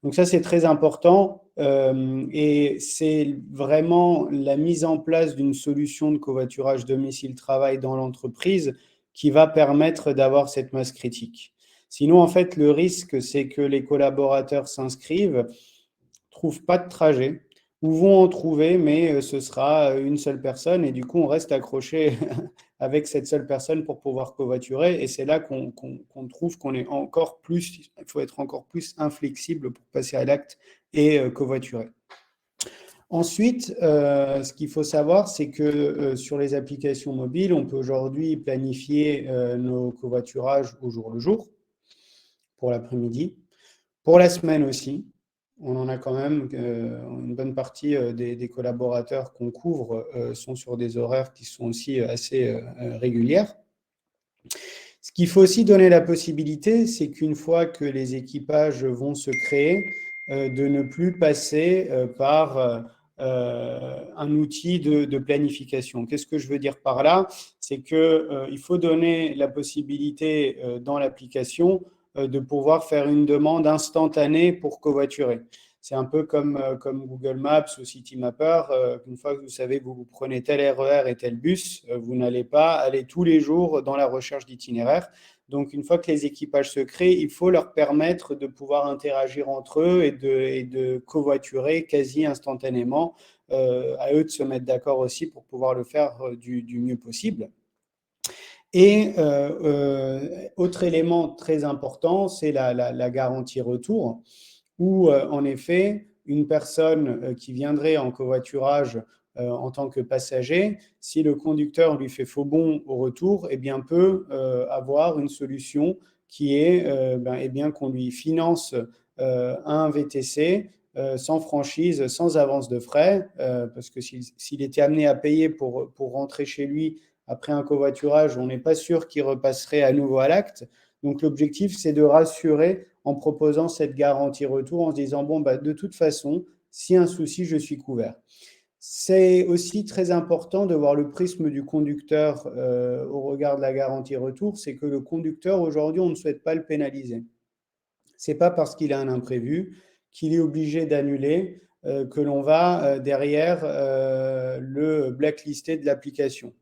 Speaker 4: Donc ça, c'est très important et c'est vraiment la mise en place d'une solution de covoiturage domicile-travail dans l'entreprise qui va permettre d'avoir cette masse critique. Sinon, en fait, le risque, c'est que les collaborateurs s'inscrivent, trouvent pas de trajet, ou vont en trouver, mais ce sera une seule personne et du coup, on reste accroché avec cette seule personne pour pouvoir covoiturer. Et c'est là qu'on trouve qu'on est encore plus, il faut être encore plus inflexible pour passer à l'acte et covoiturer. Ensuite, ce qu'il faut savoir, c'est que sur les applications mobiles, on peut aujourd'hui planifier nos covoiturages au jour le jour, pour l'après-midi, pour la semaine aussi. On en a quand même une bonne partie des collaborateurs qu'on couvre sont sur des horaires qui sont aussi assez régulières. Ce qu'il faut aussi donner la possibilité, c'est qu'une fois que les équipages vont se créer, de ne plus passer par un outil de planification. Qu'est-ce que je veux dire par là? C'est qu'il faut donner la possibilité dans l'application de pouvoir faire une demande instantanée pour covoiturer. C'est un peu comme Google Maps ou Citymapper. Une fois que vous savez que vous prenez tel RER et tel bus, vous n'allez pas aller tous les jours dans la recherche d'itinéraires. Donc, une fois que les équipages se créent, il faut leur permettre de pouvoir interagir entre eux et de covoiturer quasi instantanément. À eux de se mettre d'accord aussi pour pouvoir le faire du mieux possible. Et autre élément très important, c'est la garantie retour, où en effet, une personne qui viendrait en covoiturage en tant que passager, si le conducteur lui fait faux bond au retour, eh bien, peut avoir une solution qui est eh bien, qu'on lui finance un VTC sans franchise, sans avance de frais, parce que s'il était amené à payer pour rentrer chez lui après un covoiturage, on n'est pas sûr qu'il repasserait à nouveau à l'acte. Donc l'objectif, c'est de rassurer en proposant cette garantie retour, en se disant, bon, bah, de toute façon, s'il y a un souci, je suis couvert. C'est aussi très important de voir le prisme du conducteur au regard de la garantie retour, c'est que le conducteur, aujourd'hui, on ne souhaite pas le pénaliser. Ce n'est pas parce qu'il a un imprévu qu'il est obligé d'annuler que l'on va derrière le blacklister de l'application.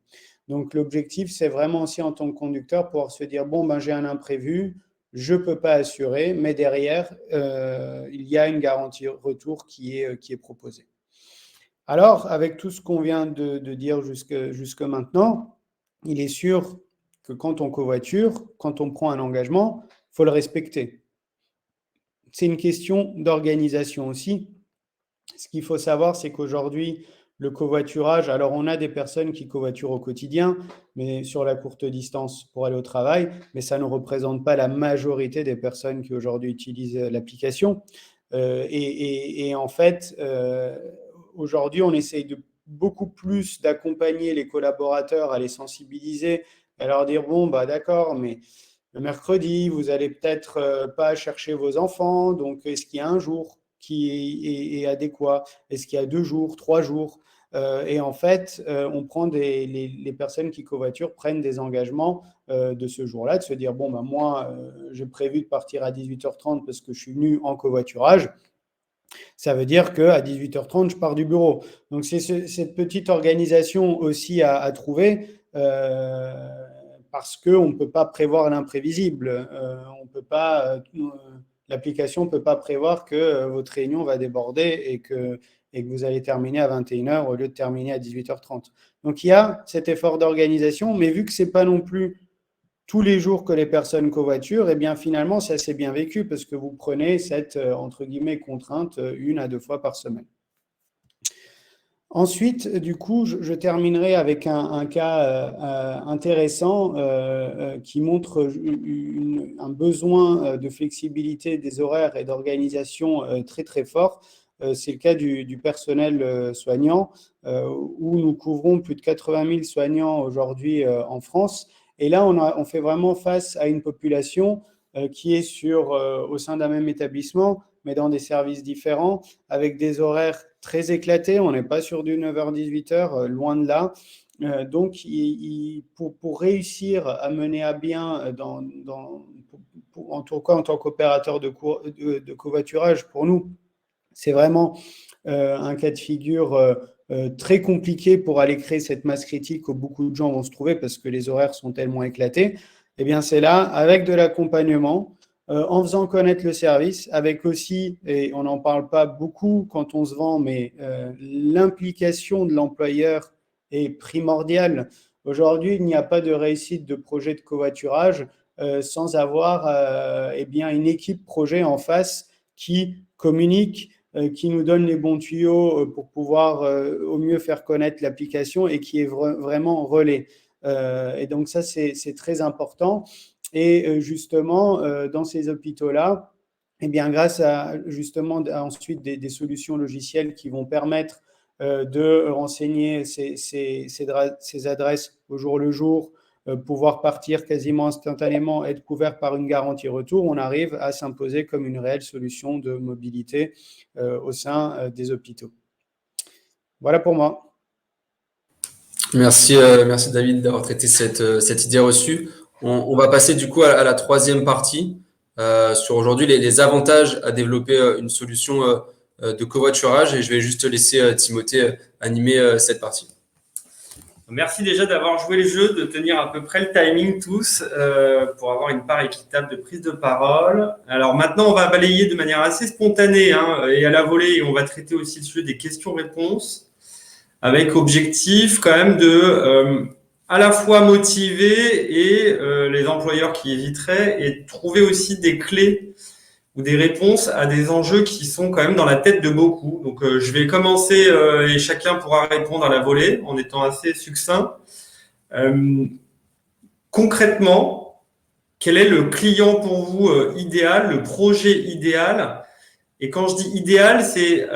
Speaker 4: Donc l'objectif, c'est vraiment aussi en tant que conducteur pouvoir se dire, bon, ben, j'ai un imprévu, je ne peux pas assurer, mais derrière, il y a une garantie retour qui est proposée. Alors, avec tout ce qu'on vient de dire jusque maintenant, il est sûr que quand on covoiture, quand on prend un engagement, il faut le respecter. C'est une question d'organisation aussi. Ce qu'il faut savoir, c'est qu'aujourd'hui, le covoiturage, alors on a des personnes qui covoiturent au quotidien, mais sur la courte distance pour aller au travail, mais ça ne représente pas la majorité des personnes qui aujourd'hui utilisent l'application. Et en fait, aujourd'hui, on essaye de beaucoup plus d'accompagner les collaborateurs, à les sensibiliser, à leur dire, bon, bah d'accord, mais le mercredi, vous allez peut-être pas chercher vos enfants, donc est-ce qu'il y a un jour qui est adéquat? Est-ce qu'il y a 2 jours, 3 jours? Et en fait, on prend les personnes qui covoiturent prennent des engagements de ce jour-là, de se dire, bon, ben moi, j'ai prévu de partir à 18h30 parce que je suis venu en covoiturage. Ça veut dire qu'à 18h30, je pars du bureau. Donc, c'est cette petite organisation aussi à trouver parce qu'on ne peut pas prévoir l'imprévisible. L'application ne peut pas prévoir que votre réunion va déborder et que vous allez terminer à 21h au lieu de terminer à 18h30. Donc, il y a cet effort d'organisation, mais vu que ce n'est pas non plus tous les jours que les personnes covoiturent, eh bien finalement, c'est assez bien vécu parce que vous prenez cette, entre guillemets, contrainte 1 à 2 fois par semaine. Ensuite, du coup, je terminerai avec un cas intéressant qui montre un besoin de flexibilité des horaires et d'organisation très très fort. C'est le cas du personnel soignant, où nous couvrons plus de 80 000 soignants aujourd'hui en France. Et là, on fait vraiment face à une population qui est au sein d'un même établissement, mais dans des services différents, avec des horaires très éclatés. On n'est pas sur du 9h-18h, loin de là. Donc, pour réussir à mener à bien, en tout cas en tant qu'opérateur de covoiturage, pour nous, c'est vraiment un cas de figure très compliqué pour aller créer cette masse critique où beaucoup de gens vont se trouver parce que les horaires sont tellement éclatés. Eh bien, c'est là, avec de l'accompagnement, en faisant connaître le service, avec aussi, et on n'en parle pas beaucoup quand on se vend, mais l'implication de l'employeur est primordiale. Aujourd'hui, il n'y a pas de réussite de projet de covoiturage sans avoir eh bien, une équipe projet en face qui communique, qui nous donne les bons tuyaux pour pouvoir au mieux faire connaître l'application et qui est vraiment relais. Et donc ça, c'est très important. Et justement, dans ces hôpitaux-là, eh bien, grâce à justement ensuite des solutions logicielles qui vont permettre de renseigner ces adresses au jour le jour, pouvoir partir quasiment instantanément, être couvert par une garantie retour, on arrive à s'imposer comme une réelle solution de mobilité au sein des hôpitaux. Voilà pour moi.
Speaker 1: Merci, merci David d'avoir traité cette idée reçue. On va passer du coup à la troisième partie sur aujourd'hui les avantages à développer une solution de covoiturage et je vais juste laisser Timothée animer cette partie.
Speaker 6: Merci déjà d'avoir joué le jeu, de tenir à peu près le timing tous pour avoir une part équitable de prise de parole. Alors maintenant, on va balayer de manière assez spontanée et à la volée et on va traiter aussi le sujet des questions-réponses avec objectif quand même de à la fois motiver et les employeurs qui hésiteraient et trouver aussi des clés ou des réponses à des enjeux qui sont quand même dans la tête de beaucoup. Donc, je vais commencer et chacun pourra répondre à la volée en étant assez succinct. Concrètement, quel est le client pour vous idéal, le projet idéal? Et quand je dis idéal, c'est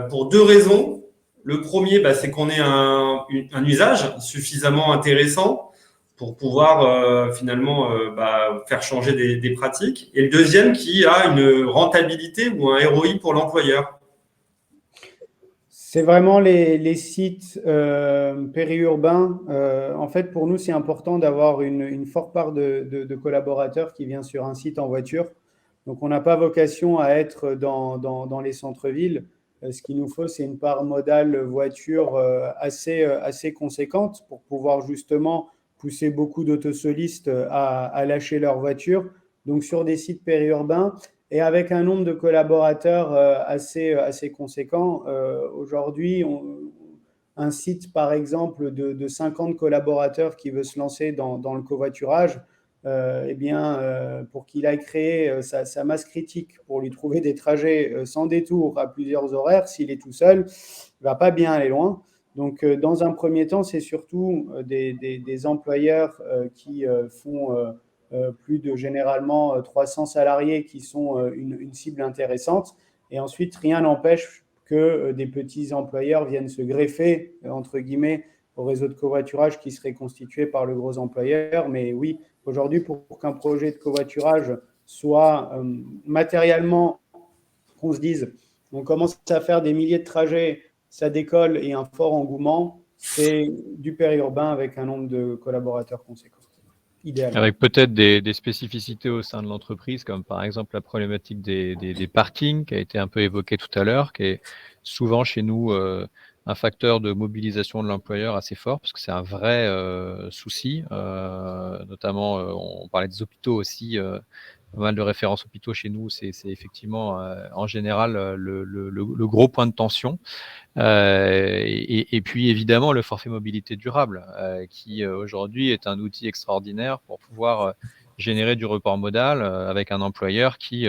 Speaker 6: pour 2 raisons. Le premier, c'est qu'on ait un usage suffisamment intéressant pour pouvoir finalement faire changer des pratiques. Et le deuxième, qui a une rentabilité ou un ROI pour l'employeur.
Speaker 4: C'est vraiment les sites périurbains. En fait, pour nous, c'est important d'avoir une forte part de collaborateurs qui viennent sur un site en voiture. Donc, on n'a pas vocation à être dans les centres-villes. Ce qu'il nous faut, c'est une part modale voiture assez conséquente pour pouvoir justement pousser beaucoup d'autosolistes à lâcher leur voiture. Donc, sur des sites périurbains et avec un nombre de collaborateurs assez conséquent. Aujourd'hui, un site, par exemple, de 50 collaborateurs qui veut se lancer dans le covoiturage, pour qu'il aille créer sa masse critique pour lui trouver des trajets sans détour à plusieurs horaires, s'il est tout seul, il ne va pas bien aller loin. Donc, dans un premier temps, c'est surtout des employeurs qui font plus de généralement 300 salariés qui sont une cible intéressante. Et ensuite, rien n'empêche que des petits employeurs viennent se greffer, entre guillemets, au réseau de covoiturage qui serait constitué par le gros employeur. Mais oui, aujourd'hui, pour qu'un projet de covoiturage soit matériellement, qu'on se dise, on commence à faire des milliers de trajets, ça décolle et un fort engouement, c'est du périurbain avec un nombre de collaborateurs conséquents. Idéal.
Speaker 7: Avec peut-être des spécificités au sein de l'entreprise, comme par exemple la problématique des parkings qui a été un peu évoquée tout à l'heure, qui est souvent chez nous un facteur de mobilisation de l'employeur assez fort, parce que c'est un vrai souci. Notamment, on parlait des hôpitaux aussi. pas mal de références hôpitaux chez nous, c'est effectivement en général le gros point de tension. Et puis évidemment le forfait mobilité durable, qui aujourd'hui est un outil extraordinaire pour pouvoir générer du report modal avec un employeur qui,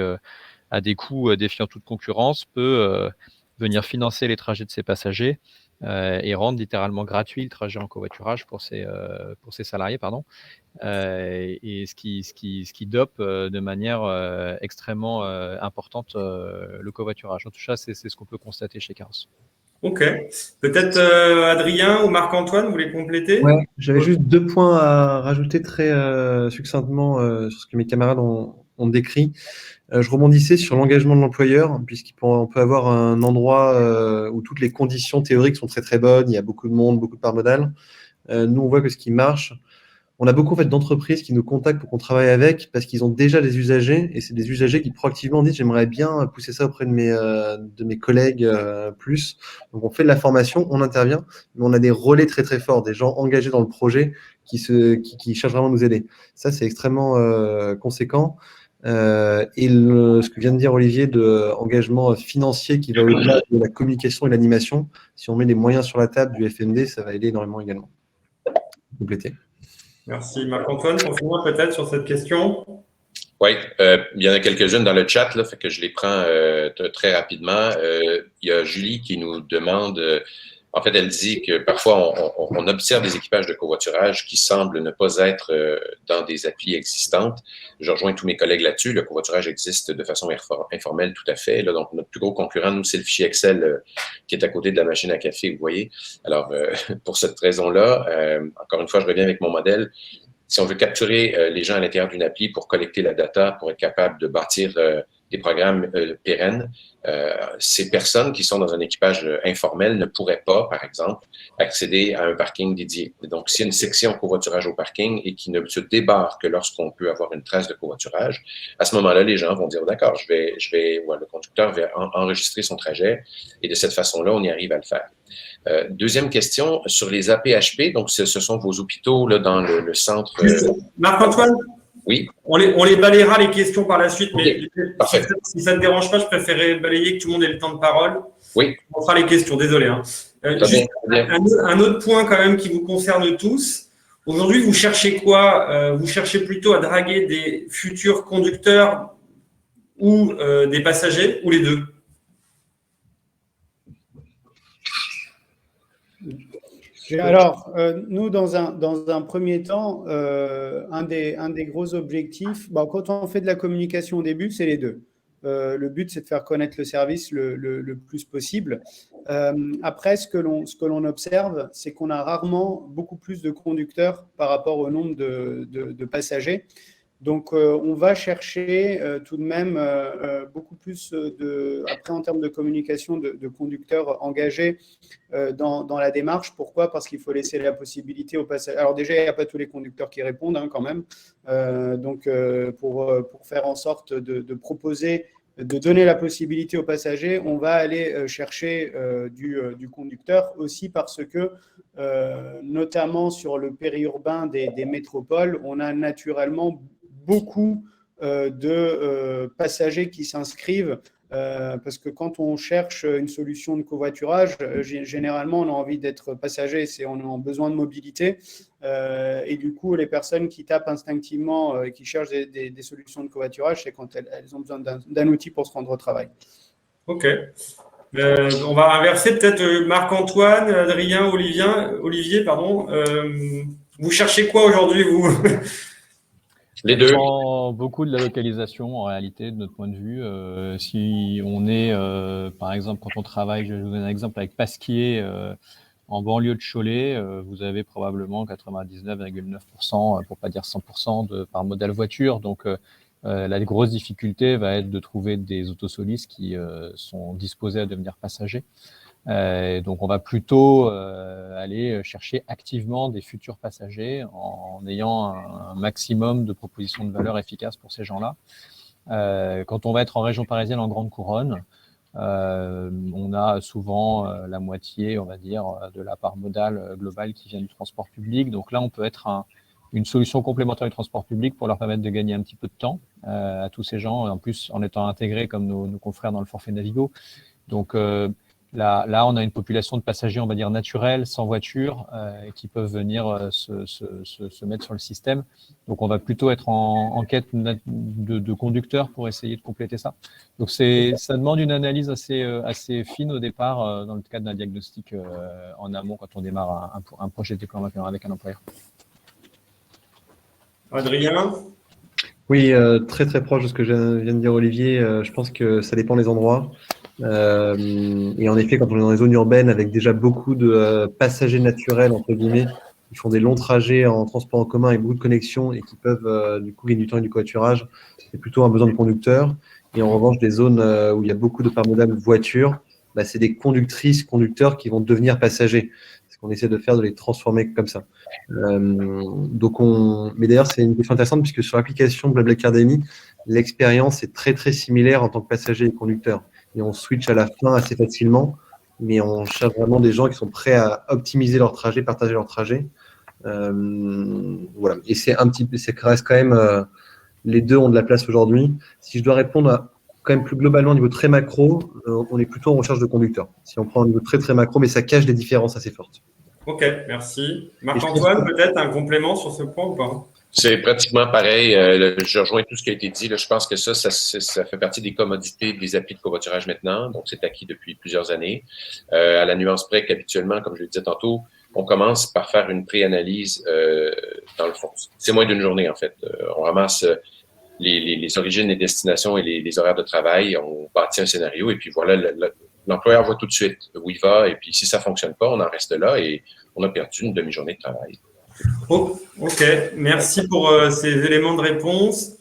Speaker 7: à des coûts défiant toute concurrence, peut venir financer les trajets de ses passagers et rendre littéralement gratuit le trajet en covoiturage pour ses salariés, pardon. Et ce qui dope de manière extrêmement importante le covoiturage. En tout cas, c'est ce qu'on peut constater chez Caros.
Speaker 6: Ok. Peut-être Adrien ou Marc-Antoine, vous voulez compléter?
Speaker 2: Ouais, j'avais juste 2 points à rajouter très succinctement sur ce que mes camarades ont décrit. Je rebondissais sur l'engagement de l'employeur, puisqu'on peut avoir un endroit où toutes les conditions théoriques sont très très bonnes, il y a beaucoup de monde, beaucoup de parts modales. Nous, on voit que ce qui marche, on a beaucoup en fait, d'entreprises qui nous contactent pour qu'on travaille avec parce qu'ils ont déjà des usagers et c'est des usagers qui proactivement disent j'aimerais bien pousser ça auprès de mes collègues plus. Donc on fait de la formation, on intervient, mais on a des relais très très forts, des gens engagés dans le projet qui cherchent vraiment à nous aider. Ça c'est extrêmement conséquent. Ce que vient de dire Olivier de engagement financier qui va au-delà de la communication et l'animation, si on met les moyens sur la table du FMD, ça va aider énormément également. Compléter.
Speaker 6: Merci. Marc-Antoine, confirme-moi peut-être sur cette question.
Speaker 3: Oui, il y en a quelques-unes dans le chat, là, fait que je les prends très rapidement. Il y a Julie qui nous demande, en fait, elle dit que parfois on observe des équipages de covoiturage qui semblent ne pas être dans des applis existantes. Je rejoins tous mes collègues là-dessus. Le covoiturage existe de façon informelle, tout à fait. Là, donc, notre plus gros concurrent, nous, c'est le fichier Excel qui est à côté de la machine à café, vous voyez. Alors, pour cette raison-là, encore une fois, je reviens avec mon modèle. Si on veut capturer les gens à l'intérieur d'une appli pour collecter la data, pour être capable de bâtir des programmes pérennes, ces personnes qui sont dans un équipage informel ne pourraient pas, par exemple, accéder à un parking dédié. Donc, s'il y a une section covoiturage au parking et qui ne se débarre que lorsqu'on peut avoir une trace de covoiturage, à ce moment-là, les gens vont dire, d'accord, le conducteur va enregistrer son trajet et de cette façon-là, on y arrive à le faire. Deuxième question, sur les APHP, donc ce sont vos hôpitaux là, dans le centre.
Speaker 6: Marc-Antoine,
Speaker 3: oui.
Speaker 6: On les balayera les questions par la suite, mais
Speaker 3: parfait.
Speaker 6: si ça ne te dérange pas, je préférais balayer que tout le monde ait le temps de parole.
Speaker 3: Oui.
Speaker 6: On fera les questions, désolé. Hein. Juste un autre point quand même qui vous concerne tous. Aujourd'hui, vous cherchez quoi? Vous cherchez plutôt à draguer des futurs conducteurs ou des passagers, ou les deux?
Speaker 4: Alors, nous, dans un premier temps, un des gros objectifs, quand on fait de la communication au début, c'est les deux. Le but, c'est de faire connaître le service le plus possible. Après, ce que l'on observe, c'est qu'on a rarement beaucoup plus de conducteurs par rapport au nombre de passagers. Donc, on va chercher tout de même beaucoup plus après en termes de communication de conducteurs engagés dans la démarche. Pourquoi? Parce qu'il faut laisser la possibilité aux passagers. Alors déjà, il n'y a pas tous les conducteurs qui répondent quand même. Donc, pour faire en sorte de proposer, de donner la possibilité aux passagers, on va aller chercher du conducteur aussi parce que, notamment sur le périurbain des métropoles, on a naturellement beaucoup de passagers qui s'inscrivent parce que quand on cherche une solution de covoiturage, généralement on a envie d'être passager, on a besoin de mobilité et du coup les personnes qui tapent instinctivement, qui cherchent des solutions de covoiturage, c'est quand elles ont besoin d'un outil pour se rendre au travail.
Speaker 6: Ok. On va inverser peut-être Marc-Antoine, Adrien, Olivier, pardon. Vous cherchez quoi aujourd'hui, vous?
Speaker 3: Les deux.
Speaker 7: Ça dépend beaucoup de la localisation en réalité, de notre point de vue. Si on est, par exemple, quand on travaille, je vous donne un exemple avec Pasquier, en banlieue de Cholet, vous avez probablement 99,9%, pour pas dire 100% de par modèle voiture. Donc, la grosse difficulté va être de trouver des autosolistes qui sont disposés à devenir passagers. Donc, on va plutôt aller chercher activement des futurs passagers en ayant un maximum de propositions de valeur efficaces pour ces gens-là. Quand on va être en région parisienne, en grande couronne, on a souvent la moitié, on va dire, de la part modale globale qui vient du transport public. Donc là, on peut être une solution complémentaire du transport public pour leur permettre de gagner un petit peu de temps à tous ces gens, et en plus en étant intégrés comme nos confrères dans le forfait Navigo. Donc là, on a une population de passagers, on va dire, naturels, sans voiture, qui peuvent venir se mettre sur le système. Donc, on va plutôt être en quête de conducteurs pour essayer de compléter ça. Donc, ça demande une analyse assez fine au départ, dans le cadre d'un diagnostic en amont, quand on démarre un projet de déploiement avec un employeur.
Speaker 6: Adrien?
Speaker 2: Oui, très très proche de ce que vient de dire Olivier. Je pense que ça dépend des endroits. Et en effet, quand on est dans les zones urbaines avec déjà beaucoup de passagers naturels, entre guillemets, qui font des longs trajets en transport en commun avec beaucoup de connexions et qui peuvent du coup gagner du temps et du covoiturage, c'est plutôt un besoin de conducteurs. Et en revanche, des zones où il y a beaucoup de parts modales voitures, bah, c'est des conductrices, conducteurs qui vont devenir passagers. Parce qu'on essaie de faire, de les transformer comme ça. Mais d'ailleurs, c'est une question intéressante puisque sur l'application de BlaBlaCar Daily, l'expérience est très très similaire en tant que passager et conducteur. Et on switch à la fin assez facilement, mais on cherche vraiment des gens qui sont prêts à optimiser leur trajet, partager leur trajet. Voilà. Et ça reste quand même, les deux ont de la place aujourd'hui. Si je dois répondre quand même plus globalement au niveau très macro, on est plutôt en recherche de conducteurs. Si on prend un niveau très très macro, mais ça cache des différences assez fortes.
Speaker 6: Ok, merci. Marc-Antoine, peut-être un complément sur ce point ou pas?
Speaker 3: C'est pratiquement pareil. Je rejoins tout ce qui a été dit. Là, je pense que ça fait partie des commodités des applis de covoiturage maintenant. Donc, c'est acquis depuis plusieurs années. À la nuance près qu'habituellement, comme je le disais tantôt, on commence par faire une pré-analyse dans le fond. C'est moins d'une journée, en fait. On ramasse les origines, les destinations et les horaires de travail. On bâtit un scénario et puis voilà, l'employeur voit tout de suite où il va. Et puis, si ça fonctionne pas, on en reste là et on a perdu une demi-journée de travail.
Speaker 6: Oh, ok, merci pour ces éléments de réponse.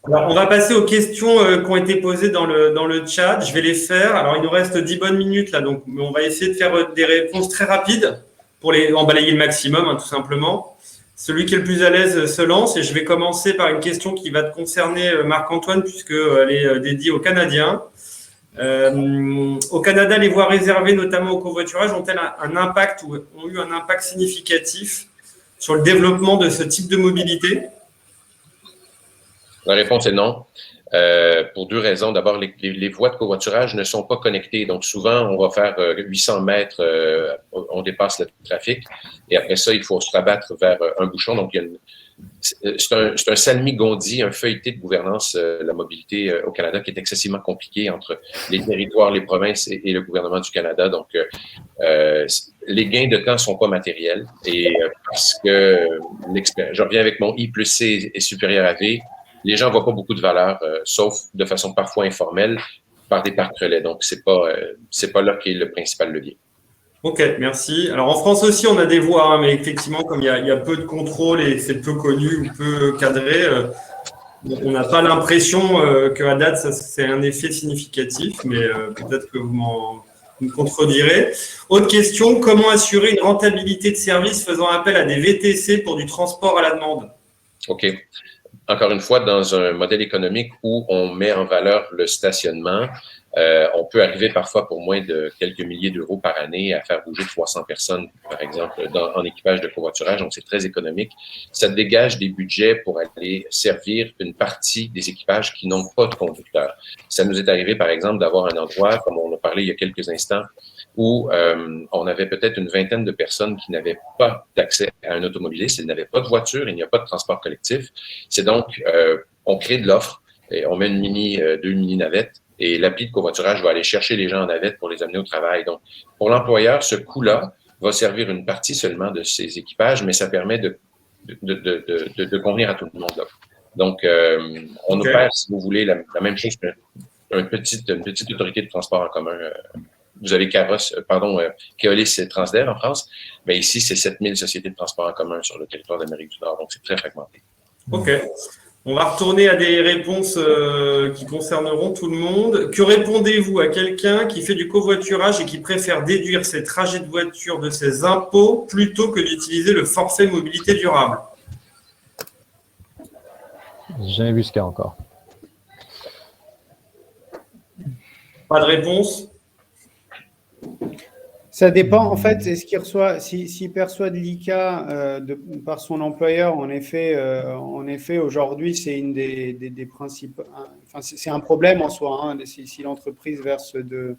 Speaker 6: Alors, on va passer aux questions qui ont été posées dans le chat. Je vais les faire. Alors, il nous reste 10 bonnes minutes là, donc on va essayer de faire des réponses très rapides pour en balayer le maximum, hein, tout simplement. Celui qui est le plus à l'aise se lance et je vais commencer par une question qui va te concerner, Marc-Antoine, puisqu'elle est dédiée aux Canadiens. Au Canada, les voies réservées, notamment au covoiturage, ont-elles un impact ou ont eu un impact significatif sur le développement de ce type de mobilité?
Speaker 3: La réponse est non. Pour deux raisons. D'abord, les voies de covoiturage ne sont pas connectées. Donc, souvent, on va faire 800 mètres, on dépasse le trafic. Et après ça, il faut se rabattre vers un bouchon. Donc, c'est un salmigondi, un feuilleté de gouvernance, la mobilité au Canada, qui est excessivement compliqué entre les territoires, les provinces et le gouvernement du Canada. Donc, les gains de temps sont pas matériels. Et parce que je reviens avec mon I plus C est supérieur à V, les gens voient pas beaucoup de valeur, sauf de façon parfois informelle, par des parcs relais. Donc, c'est pas là qui est le principal levier.
Speaker 6: Ok, merci. Alors, en France aussi, on a des voies, hein, mais effectivement, comme il y a peu de contrôle et c'est peu connu ou peu cadré, on n'a pas l'impression qu'à date, c'est un effet significatif, mais peut-être que vous me contredirez. Autre question, comment assurer une rentabilité de service faisant appel à des VTC pour du transport à la demande?
Speaker 3: OK. Encore une fois, dans un modèle économique où on met en valeur le stationnement, on peut arriver parfois pour moins de quelques milliers d'euros par année à faire bouger 300 personnes, par exemple, en équipage de covoiturage. Donc, c'est très économique. Ça dégage des budgets pour aller servir une partie des équipages qui n'ont pas de conducteur. Ça nous est arrivé, par exemple, d'avoir un endroit, comme on a parlé il y a quelques instants, où on avait peut-être une vingtaine de personnes qui n'avaient pas d'accès à un automobiliste, ils n'avaient pas de voiture, il n'y a pas de transport collectif. C'est donc, on crée de l'offre, et on met deux mini-navettes, et l'appli de covoiturage va aller chercher les gens en navette pour les amener au travail. Donc, pour l'employeur, ce coût-là va servir une partie seulement de ses équipages, mais ça permet de convenir à tout le monde. Là. Donc, on opère, si vous voulez, la même chose qu'une petite autorité de transport en commun. Vous avez Keolis et Transdev en France, mais ici, c'est 7000 sociétés de transport en commun sur le territoire d'Amérique du Nord, donc c'est très fragmenté.
Speaker 6: OK. On va retourner à des réponses qui concerneront tout le monde. Que répondez-vous à quelqu'un qui fait du covoiturage et qui préfère déduire ses trajets de voiture de ses impôts plutôt que d'utiliser le forfait mobilité durable?
Speaker 7: J'ai jamais vu ce cas encore.
Speaker 6: Pas de réponse?
Speaker 4: Ça dépend, en fait, est-ce qu'il reçoit, s'il perçoit de l'ICA par son employeur, en effet, aujourd'hui, c'est une des principes, enfin, c'est un problème en soi, hein, si l'entreprise verse de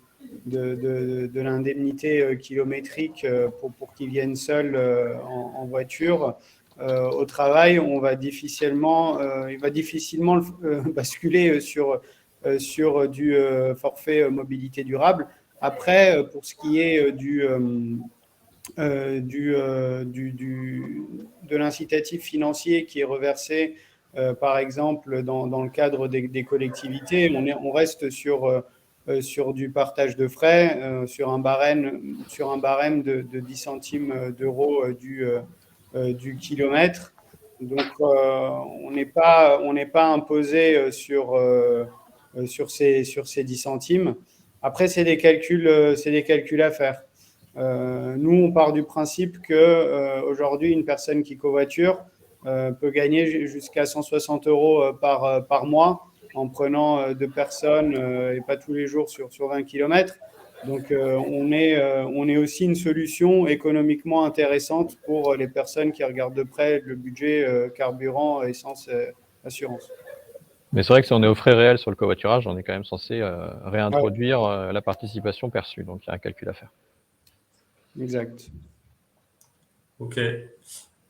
Speaker 4: l'indemnité kilométrique pour qu'ils viennent seuls en voiture au travail, il va difficilement basculer sur du forfait mobilité durable. Après, pour ce qui est de l'incitatif financier qui est reversé, par exemple, dans le cadre des collectivités, on reste sur du partage de frais, sur un barème de 10 centimes d'euros du kilomètre. Donc, on n'est pas imposé sur ces 10 centimes. Après, c'est des calculs à faire. Nous, on part du principe qu'aujourd'hui, une personne qui covoiture peut gagner jusqu'à 160 € par mois en prenant 2 personnes et pas tous les jours sur 20 km. Donc, on est aussi une solution économiquement intéressante pour les personnes qui regardent de près le budget carburant, essence, assurance.
Speaker 7: Mais c'est vrai que si on est aux frais réels sur le covoiturage, on est quand même censé réintroduire la participation perçue. Donc, il y a un calcul à faire.
Speaker 4: Exact.
Speaker 6: Ok.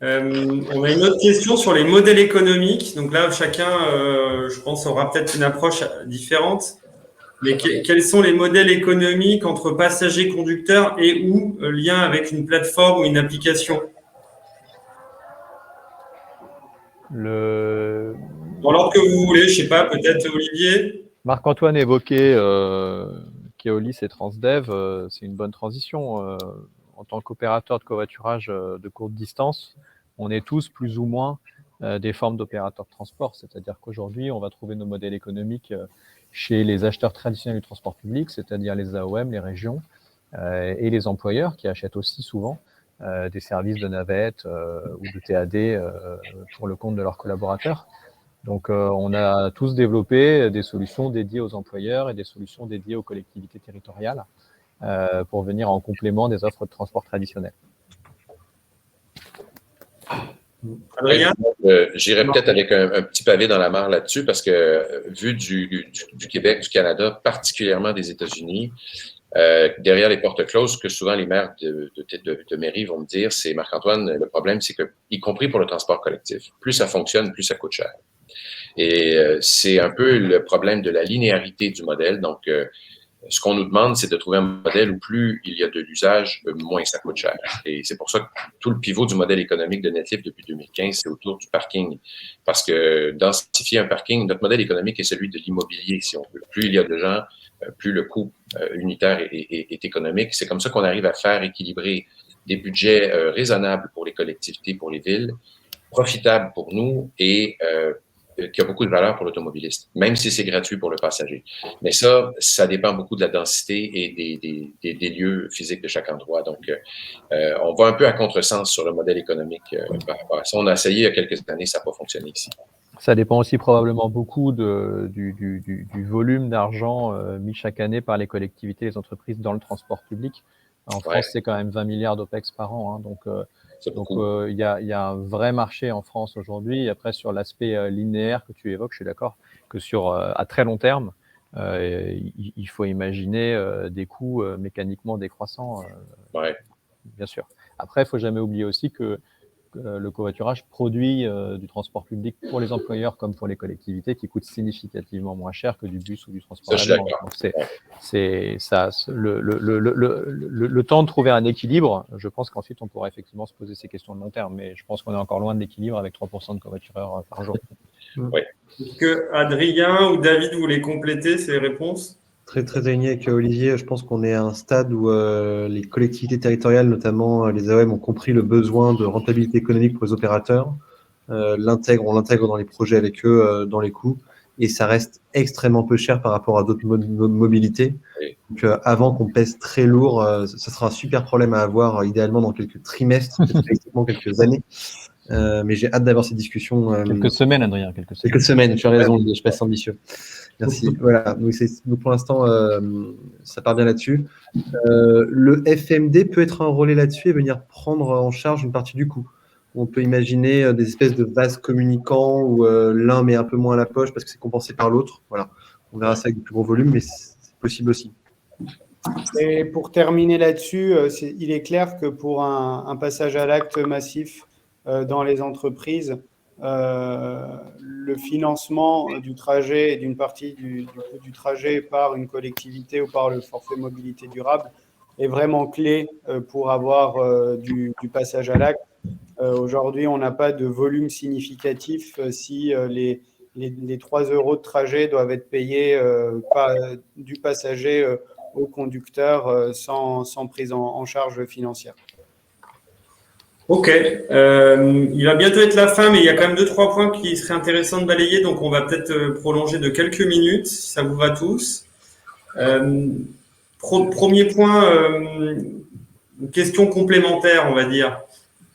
Speaker 6: On a une autre question sur les modèles économiques. Donc là, chacun, je pense, aura peut-être une approche différente. Mais quels sont les modèles économiques entre passagers, conducteurs et ou lien avec une plateforme ou une application? Dans l'ordre que vous voulez, je ne sais pas, peut-être Olivier.
Speaker 7: Marc-Antoine évoquait Keolis et Transdev, c'est une bonne transition. En tant qu'opérateur de covoiturage de courte distance, on est tous plus ou moins des formes d'opérateurs de transport. C'est-à-dire qu'aujourd'hui, on va trouver nos modèles économiques chez les acheteurs traditionnels du transport public, c'est-à-dire les AOM, les régions, et les employeurs qui achètent aussi souvent des services de navette ou de TAD pour le compte de leurs collaborateurs. Donc, on a tous développé des solutions dédiées aux employeurs et des solutions dédiées aux collectivités territoriales pour venir en complément des offres de transport traditionnelles.
Speaker 6: Adrien ?
Speaker 3: J'irais peut-être avec un petit pavé dans la mare là-dessus parce que vu du Québec, du Canada, particulièrement des États-Unis, derrière les portes closes, que souvent les maires de mairie vont me dire, c'est Marc-Antoine, le problème, c'est que, y compris pour le transport collectif, plus ça fonctionne, plus ça coûte cher. Et c'est un peu le problème de la linéarité du modèle. Donc, ce qu'on nous demande, c'est de trouver un modèle où plus il y a de l'usage, moins ça coûte cher. Et c'est pour ça que tout le pivot du modèle économique de Netlift depuis 2015, c'est autour du parking. Parce que densifier un parking, notre modèle économique est celui de l'immobilier, si on veut. Plus il y a de gens, plus le coût unitaire est économique. C'est comme ça qu'on arrive à faire équilibrer des budgets raisonnables pour les collectivités, pour les villes, profitables pour nous et qui a beaucoup de valeur pour l'automobiliste, même si c'est gratuit pour le passager. Mais ça dépend beaucoup de la densité et des lieux physiques de chaque endroit. Donc, on va un peu à contresens sur le modèle économique par rapport à ça. On a essayé il y a quelques années, ça n'a pas fonctionné ici.
Speaker 7: Ça dépend aussi probablement beaucoup du volume d'argent mis chaque année par les collectivités et les entreprises dans le transport public. En France, c'est quand même 20 milliards d'OPEX par an. Hein, donc, il y a un vrai marché en France aujourd'hui. Après, sur l'aspect linéaire que tu évoques, je suis d'accord que à très long terme, il faut imaginer des coûts mécaniquement décroissants. Bien sûr. Après, il ne faut jamais oublier aussi que le covoiturage produit du transport public pour les employeurs comme pour les collectivités qui coûte significativement moins cher que du bus ou du transport aérien. Donc c'est ça, le temps de trouver un équilibre. Je pense qu'ensuite on pourra effectivement se poser ces questions de long terme, mais je pense qu'on est encore loin de l'équilibre avec 3% de covoitureurs par jour.
Speaker 3: Oui.
Speaker 6: Est-ce que Adrien ou David voulaient compléter ces réponses?
Speaker 2: Très aligné avec Olivier, je pense qu'on est à un stade où les collectivités territoriales, notamment les AOM, ont compris le besoin de rentabilité économique pour les opérateurs. On l'intègre dans les projets avec eux, dans les coûts, et ça reste extrêmement peu cher par rapport à d'autres modes de mobilité. Donc, avant qu'on pèse très lourd, ça sera un super problème à avoir, idéalement dans quelques trimestres, peut-être quelques années. Mais j'ai hâte d'avoir ces discussions.
Speaker 7: Quelques semaines, Adrien.
Speaker 2: Quelques semaines, tu as raison, je passe ambitieux. Merci. Voilà. Donc pour l'instant, ça part bien là-dessus. Le FMD peut être un relais là-dessus et venir prendre en charge une partie du coût. On peut imaginer des espèces de vases communicants où l'un met un peu moins à la poche parce que c'est compensé par l'autre. Voilà. On verra ça avec de plus gros volumes, mais c'est possible aussi.
Speaker 4: Et pour terminer là-dessus, il est clair que pour un passage à l'acte massif dans les entreprises, le financement du trajet et d'une partie du coût du trajet par une collectivité ou par le forfait mobilité durable est vraiment clé pour avoir du passage à l'acte. Aujourd'hui, on n'a pas de volume significatif si les 3 euros de trajet doivent être payés du passager au conducteur sans prise en charge financière.
Speaker 6: Ok, il va bientôt être la fin, mais il y a quand même 2-3 points qui seraient intéressants de balayer, donc on va peut-être prolonger de quelques minutes, si ça vous va tous. Premier point, une question complémentaire, on va dire,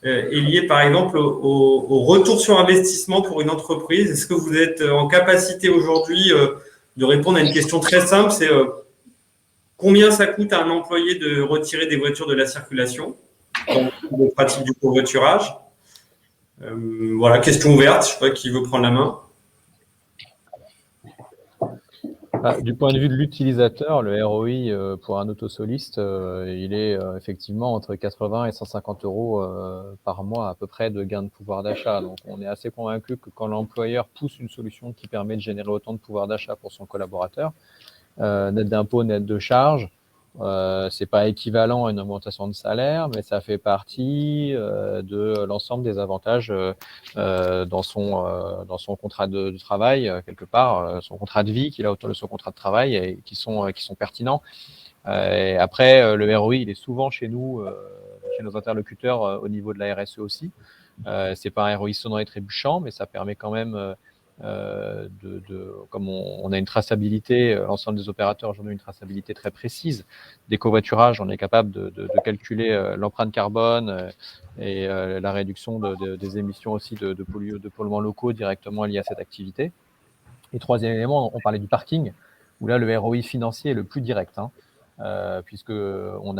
Speaker 6: est liée par exemple au retour sur investissement pour une entreprise. Est-ce que vous êtes en capacité aujourd'hui de répondre à une question très simple, c'est combien ça coûte à un employé de retirer des voitures de la circulation dans les pratiques du covoiturage? Voilà, question ouverte. Je ne sais pas qui veut prendre la main.
Speaker 7: Du point de vue de l'utilisateur, le ROI pour un autosoliste, il est effectivement entre 80 et 150 euros par mois à peu près de gain de pouvoir d'achat. Donc on est assez convaincu que quand l'employeur pousse une solution qui permet de générer autant de pouvoir d'achat pour son collaborateur, net d'impôt, net de charges, c'est pas équivalent à une augmentation de salaire, mais ça fait partie de l'ensemble des avantages dans son contrat de travail, quelque part, son contrat de vie qu'il a autour de son contrat de travail et qui sont pertinents. Et après, le ROI, il est souvent chez nous, chez nos interlocuteurs au niveau de la RSE aussi. C'est pas un ROI sonnant et trébuchant, mais ça permet quand même comme on a une traçabilité, l'ensemble des opérateurs aujourd'hui une traçabilité très précise des covoiturages, on est capable de calculer l'empreinte carbone et la réduction des émissions aussi de polluants locaux directement liés à cette activité. Et troisième élément, on parlait du parking, où là le ROI financier est le plus direct, puisque on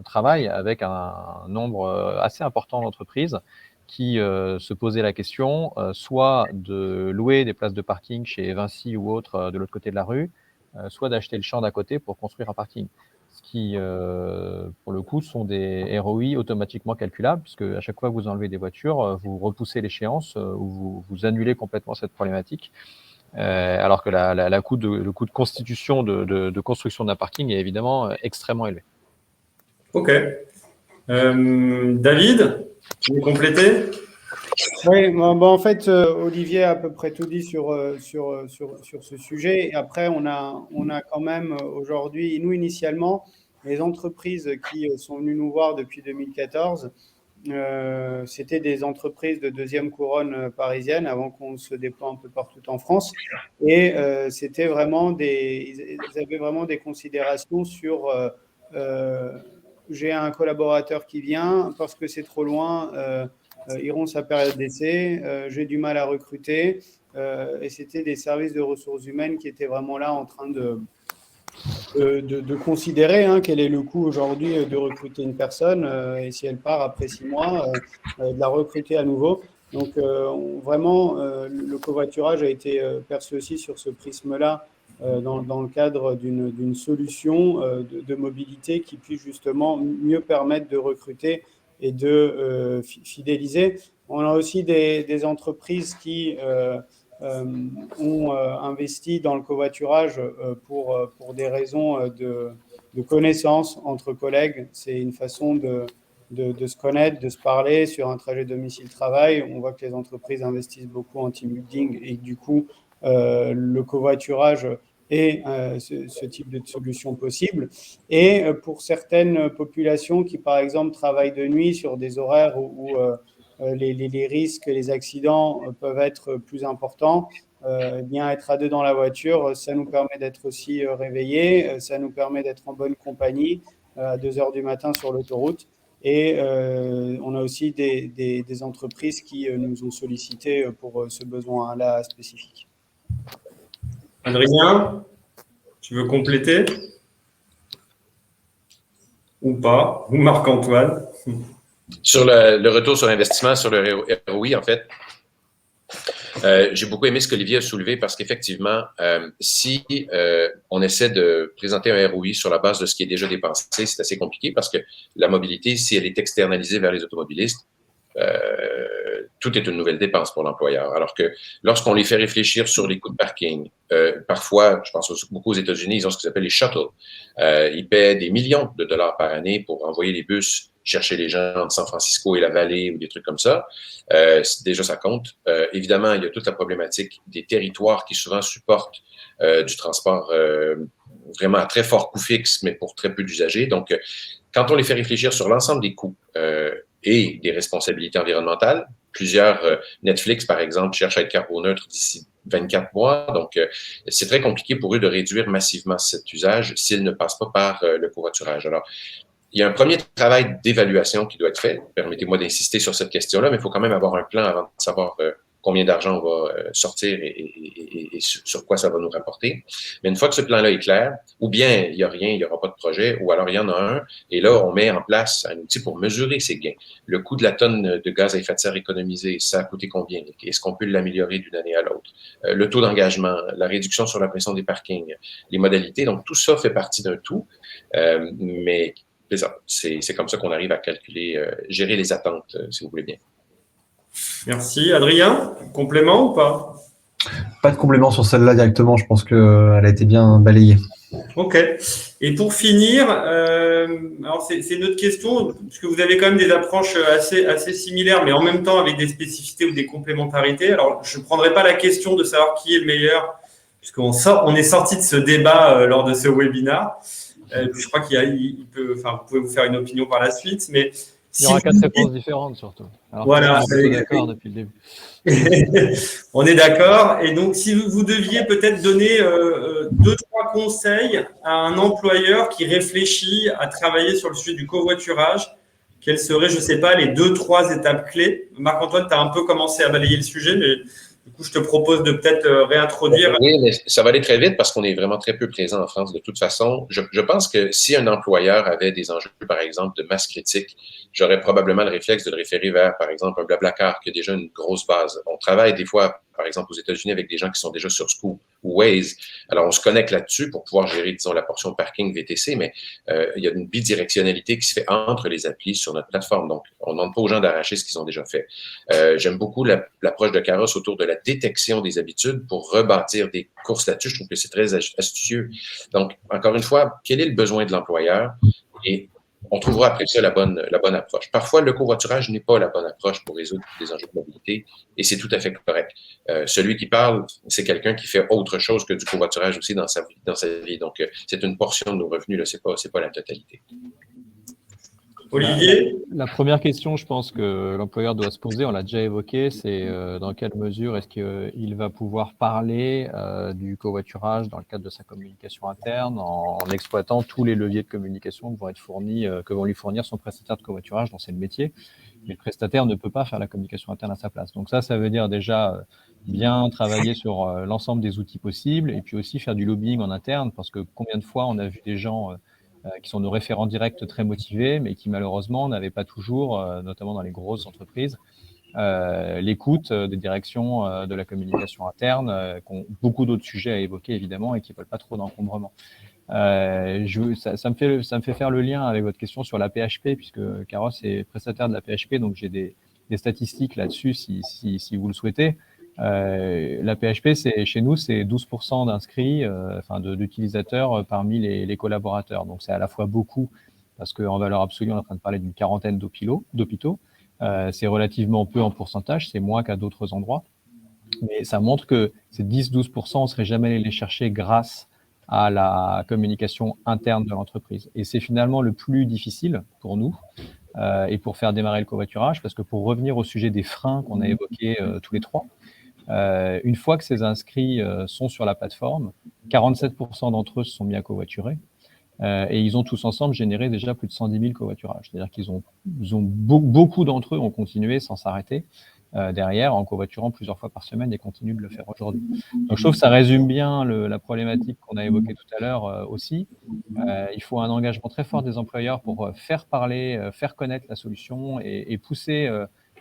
Speaker 7: travaille avec un nombre assez important d'entreprises qui se posaient la question soit de louer des places de parking chez Vinci ou autre de l'autre côté de la rue, soit d'acheter le champ d'à côté pour construire un parking. Ce qui, pour le coup, sont des ROI automatiquement calculables, puisque à chaque fois que vous enlevez des voitures, vous repoussez l'échéance ou vous annulez complètement cette problématique. Alors que le coût de constitution de construction d'un parking est évidemment extrêmement élevé.
Speaker 6: Ok. David, tu veux compléter?
Speaker 4: Oui, en fait, Olivier a à peu près tout dit sur ce sujet. Et après, on a quand même aujourd'hui, nous initialement, les entreprises qui sont venues nous voir depuis 2014, c'était des entreprises de deuxième couronne parisienne avant qu'on se déploie un peu partout en France. Et c'était vraiment ils avaient vraiment des considérations sur j'ai un collaborateur qui vient parce que c'est trop loin. Ils rompt sa période d'essai, j'ai du mal à recruter. Et c'était des services de ressources humaines qui étaient vraiment là en train de considérer quel est le coût aujourd'hui de recruter une personne et si elle part après 6 mois, de la recruter à nouveau. Donc vraiment, le covoiturage a été perçu aussi sur ce prisme-là dans le cadre d'une solution de mobilité qui puisse justement mieux permettre de recruter et de fidéliser. On a aussi des entreprises qui ont investi dans le covoiturage pour des raisons de connaissance entre collègues. C'est une façon de se connaître, de se parler sur un trajet domicile-travail. On voit que les entreprises investissent beaucoup en team building et du coup, le covoiturage est ce type de solution possible. Et pour certaines populations qui, par exemple, travaillent de nuit sur des horaires où les risques, les accidents peuvent être plus importants, bien être à deux dans la voiture, ça nous permet d'être aussi réveillés, ça nous permet d'être en bonne compagnie à 2 heures du matin sur l'autoroute. Et on a aussi des entreprises qui nous ont sollicité pour ce besoin-là spécifique.
Speaker 6: Adrien, tu veux compléter? Ou pas? Ou Marc-Antoine?
Speaker 3: Sur le retour sur investissement, sur le ROI, en fait, j'ai beaucoup aimé ce qu'Olivier a soulevé parce qu'effectivement, si on essaie de présenter un ROI sur la base de ce qui est déjà dépensé, c'est assez compliqué parce que la mobilité, si elle est externalisée vers les automobilistes, tout est une nouvelle dépense pour l'employeur. Alors que lorsqu'on les fait réfléchir sur les coûts de parking, parfois, je pense beaucoup aux États-Unis, ils ont ce qu'ils appellent les shuttles. Ils paient des millions de dollars par année pour envoyer les bus chercher les gens de San Francisco et la vallée ou des trucs comme ça. Déjà, ça compte. Évidemment, il y a toute la problématique des territoires qui souvent supportent du transport vraiment à très fort coût fixe, mais pour très peu d'usagers. Donc, quand on les fait réfléchir sur l'ensemble des coûts et des responsabilités environnementales, plusieurs, Netflix, par exemple, cherchent à être carboneutre d'ici 24 mois. Donc, c'est très compliqué pour eux de réduire massivement cet usage s'ils ne passent pas par le covoiturage. Alors, il y a un premier travail d'évaluation qui doit être fait. Permettez-moi d'insister sur cette question-là, mais il faut quand même avoir un plan avant de savoir combien d'argent on va sortir et sur quoi ça va nous rapporter. Mais une fois que ce plan-là est clair, ou bien il n'y a rien, il n'y aura pas de projet, ou alors il y en a un, et là, on met en place un outil pour mesurer ces gains. Le coût de la tonne de gaz à effet de serre économisé, ça a coûté combien? Est-ce qu'on peut l'améliorer d'une année à l'autre? Le taux d'engagement, la réduction sur la pression des parkings, les modalités. Donc, tout ça fait partie d'un tout, mais c'est comme ça qu'on arrive à calculer, gérer les attentes, si vous voulez bien.
Speaker 6: Merci. Adrien, complément ou pas?
Speaker 2: Pas de complément sur celle-là directement, je pense qu'elle a été bien balayée.
Speaker 6: Ok. Et pour finir, alors c'est une autre question, puisque vous avez quand même des approches assez similaires, mais en même temps avec des spécificités ou des complémentarités. Alors, je ne prendrai pas la question de savoir qui est le meilleur, puisqu'on est sorti de ce débat lors de ce webinaire. Je crois vous pouvez vous faire une opinion par la suite, mais
Speaker 7: il y aura 4 réponses différentes surtout. Alors
Speaker 6: voilà,
Speaker 7: on est d'accord depuis le début.
Speaker 6: On est d'accord. Et donc, si vous deviez peut-être donner 2-3 conseils à un employeur qui réfléchit à travailler sur le sujet du covoiturage, quelles seraient, je ne sais pas, les 2-3 étapes clés? Marc-Antoine, tu as un peu commencé à balayer le sujet, mais du coup, je te propose de peut-être réintroduire.
Speaker 3: Oui, mais ça va aller très vite parce qu'on est vraiment très peu présent en France de toute façon. Je pense que si un employeur avait des enjeux, par exemple, de masse critique, j'aurais probablement le réflexe de le référer vers, par exemple, un Blablacar qui a déjà une grosse base. On travaille des fois, par exemple, aux États-Unis avec des gens qui sont déjà sur Scoop ou Waze. Alors, on se connecte là-dessus pour pouvoir gérer, disons, la portion parking VTC, mais il y a une bidirectionnalité qui se fait entre les applis sur notre plateforme. Donc, on ne demande pas aux gens d'arracher ce qu'ils ont déjà fait. J'aime beaucoup l'approche de Caros autour de la détection des habitudes pour rebâtir des courses là-dessus. Je trouve que c'est très astucieux. Donc, encore une fois, quel est le besoin de l'employeur? Et on trouvera après ça la bonne approche. Parfois, le covoiturage n'est pas la bonne approche pour résoudre les enjeux de mobilité et c'est tout à fait correct. Celui qui parle, c'est quelqu'un qui fait autre chose que du covoiturage aussi dans sa vie. Donc, c'est une portion de nos revenus, là, c'est pas la totalité.
Speaker 6: Olivier?
Speaker 7: La première question, je pense que l'employeur doit se poser, on l'a déjà évoqué, c'est dans quelle mesure est-ce qu'il va pouvoir parler du covoiturage dans le cadre de sa communication interne en exploitant tous les leviers de communication que vont lui fournir son prestataire de covoiturage dans le métier. Mais le prestataire ne peut pas faire la communication interne à sa place. Donc ça veut dire déjà bien travailler sur l'ensemble des outils possibles et puis aussi faire du lobbying en interne parce que combien de fois on a vu des gens qui sont nos référents directs très motivés, mais qui malheureusement n'avaient pas toujours, notamment dans les grosses entreprises, l'écoute des directions de la communication interne, qui ont beaucoup d'autres sujets à évoquer évidemment et qui ne veulent pas trop d'encombrement. Ça me fait faire le lien avec votre question sur la PHP, puisque Caros est prestataire de la PHP, donc j'ai des statistiques là-dessus si vous le souhaitez. La PHP, chez nous, c'est 12% d'inscrits, d'utilisateurs parmi les collaborateurs. Donc, c'est à la fois beaucoup, parce qu'en valeur absolue, on est en train de parler d'une quarantaine d'hôpitaux. C'est relativement peu en pourcentage, c'est moins qu'à d'autres endroits. Mais ça montre que ces 10-12%, on ne serait jamais allé les chercher grâce à la communication interne de l'entreprise. Et c'est finalement le plus difficile pour nous et pour faire démarrer le covoiturage, parce que pour revenir au sujet des freins qu'on a évoqués tous les trois, une fois que ces inscrits sont sur la plateforme, 47% d'entre eux se sont mis à covoiturer et ils ont tous ensemble généré déjà plus de 110 000 covoiturages. C'est-à-dire qu'ils ont beaucoup d'entre eux ont continué sans s'arrêter derrière en covoiturant plusieurs fois par semaine et continue de le faire aujourd'hui. Donc je trouve que ça résume bien la problématique qu'on a évoquée tout à l'heure aussi. Il faut un engagement très fort des employeurs pour faire parler, faire connaître la solution et pousser